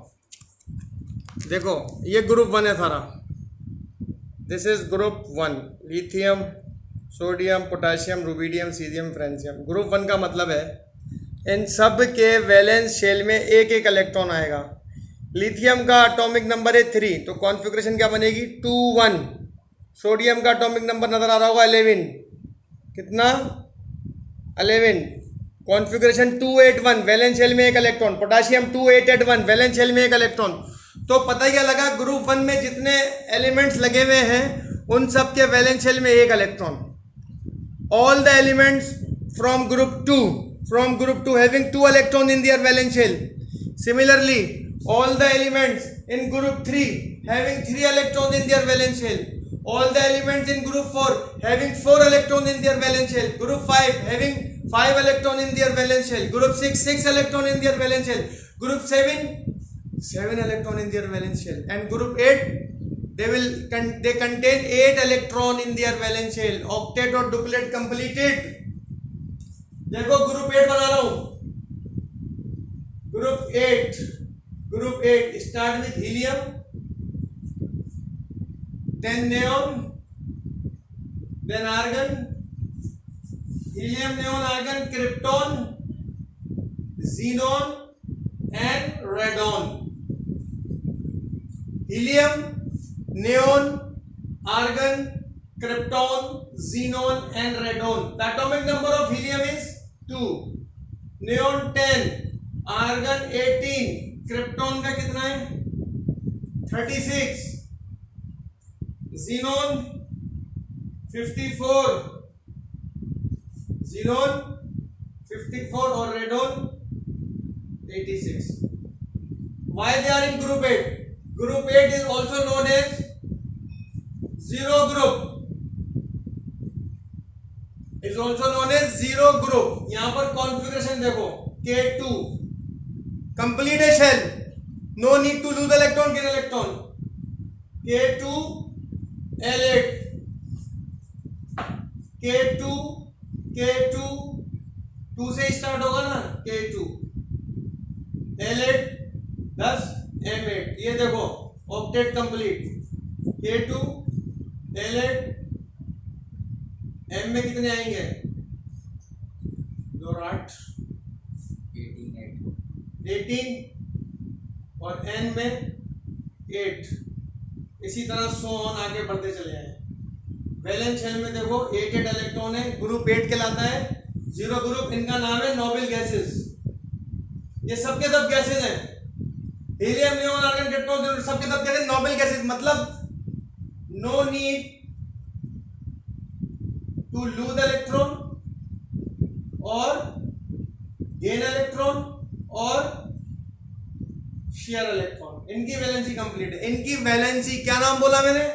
देखो ये ग्रुप 1 है सारा, this is group 1, lithium sodium potassium rubidium caesium francium. Group 1 का मतलब है इन सब के वैलेंस शेल में एक एक इलेक्ट्रॉन आएगा। लिथियम का एटॉमिक नंबर है 3, तो कॉन्फ़िगरेशन क्या बनेगी 2 1। सोडियम का एटॉमिक नंबर नज़र आ रहा होगा 11, कितना 11, कॉन्फ़िगरेशन 281, वैलेंस शेल में एक इलेक्ट्रॉन। पोटाशियम 2881, वैलेंस शेल में एक इलेक्ट्रॉन। तो पता क्या लगा, ग्रुप 1 में जितने एलिमेंट्स लगे हुए हैं उन सब के वैलेंस शेल में एक electron. All the elements from group 2 having 2 electron in their valence shell. Similarly, all the elements in group 3 having 3 electrons in their valence shell. All the elements in group 4 having 4 electrons in their valence shell. Group 5 having 5 electrons in their valence shell. Group 6 6 electrons in their valence shell. Group 7 7 electrons in their valence shell. And group 8 they contain 8 electrons in their valence shell. Octet or duplet completed. देखो group 8 बना रहा हूं। Group 8 start with helium, then neon, then argon, helium, neon, argon, krypton, xenon and radon. Helium, neon, argon, krypton, xenon and radon. The atomic number of helium is 2, neon 10, argon 18, krypton का कितना है 36, xenon 54, और radon 86. Why they are in group 8? Group 8 is also known as zero group. Is also known as zero group. यहां पर configuration देखो K2 complete है shell, no need to lose electron, किन electron K2 L8, K2 2 से start होगा ना, K2 L8 10 M8। ये देखो octet complete. K2 L8 M में कितने आएंगे 2 8 18 और N में 8। इसी तरह सो ऑन आगे बढ़ते चले आए। वैलेंस शेल में देखो 8 इलेक्ट्रॉन है, ग्रुप 8 कहलाता है, जीरो ग्रुप। इनका नाम है नोबल गैसेस। ये सबके सब गैसेस हैं, हीलियम, नियोन, आर्गन, क्रिप्टॉन, सबके सब गैसेस नोबल गैसेस। मतलब no need to lose electron और गेन इलेक्ट्रॉन और शेयर इलेक्ट्रॉन। इनकी वैलेंसी कंप्लीट है। इनकी वैलेंसी क्या नाम बोला मैंने,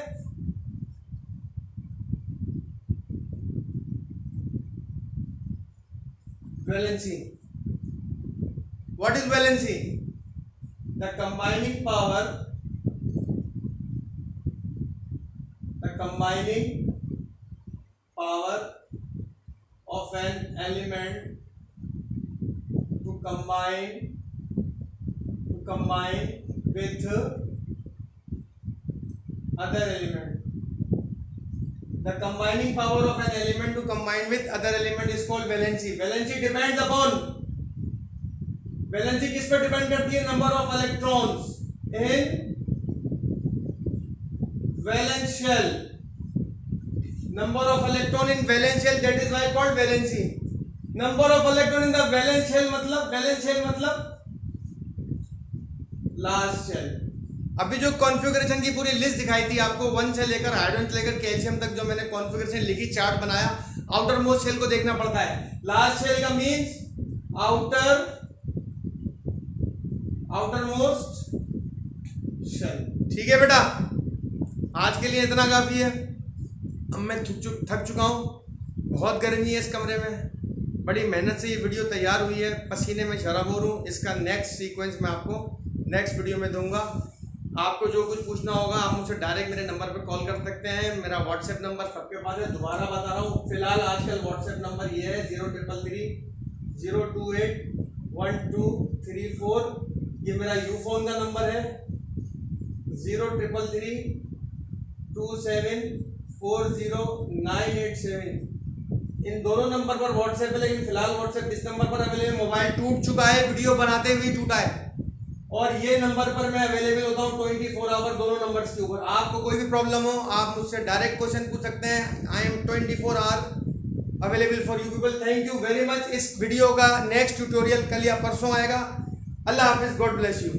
valency. What is valency? The combining power of an element to combine with other element. The combining power of an element to combine with other element is called valency. Valency depends upon, valency किस पे depend करती है? Number of electrons in valence shell. Number of electron in valence shell, that is why called valency. Number of electron in the valence shell मतलब last shell. अभी जो configuration की पूरी list दिखाई थी आपको, 1 से लेकर हाइड्रोजन से लेकर कैल्शियम तक, जो मैंने कॉन्फ़िगरेशन लिखी, चार्ट बनाया, आउटर मोस्ट शेल को देखना पड़ता है। लास्ट शेल का मीन्स आउटर मोस्ट शेल। ठीक है बेटा, आज के लिए इतना काफी है। अब मैं थक चुका हूँ, बहुत गर्मी है इस कमरे में, बड़ी मेहनत से ये वीडियो तैयार हुई है, पसीने में शराबोर हूँ। इसका नेक्स्ट सीक्वेंस मैं आपको नेक्स्ट वीडियो में दूंगा। आपको जो कुछ पूछना होगा आप मुझसे डायरेक्ट मेरे नंबर पर कॉल कर सकते हैं। मेरा व्हाट्सएप नंबर सबके पास है, दोबारा बता रहा हूँ। फिलहाल आजकल व्हाट्सएप नंबर ये है 0333-028-1234। ये मेरा यूफोन का नंबर है, 0333-2740-987। इन दोनों नंबर पर व्हाट्सएप है, लेकिन फिलहाल व्हाट्सएप इस नंबर पर अवेलेबल। मोबाइल टूट चुका है, वीडियो बनाते हुए टूटा है, और ये नंबर पर मैं अवेलेबल होता हूँ 24 आवर दोनों नंबर्स के ऊपर। आपको कोई भी प्रॉब्लम हो आप मुझसे डायरेक्ट क्वेश्चन पूछ सकते हैं। I am 24 hour available for you people. Thank you very much. इस वीडियो का नेक्स्ट ट्यूटोरियल कल या परसों आएगा। अल्लाह हाफिज, गॉड ब्लेस यू।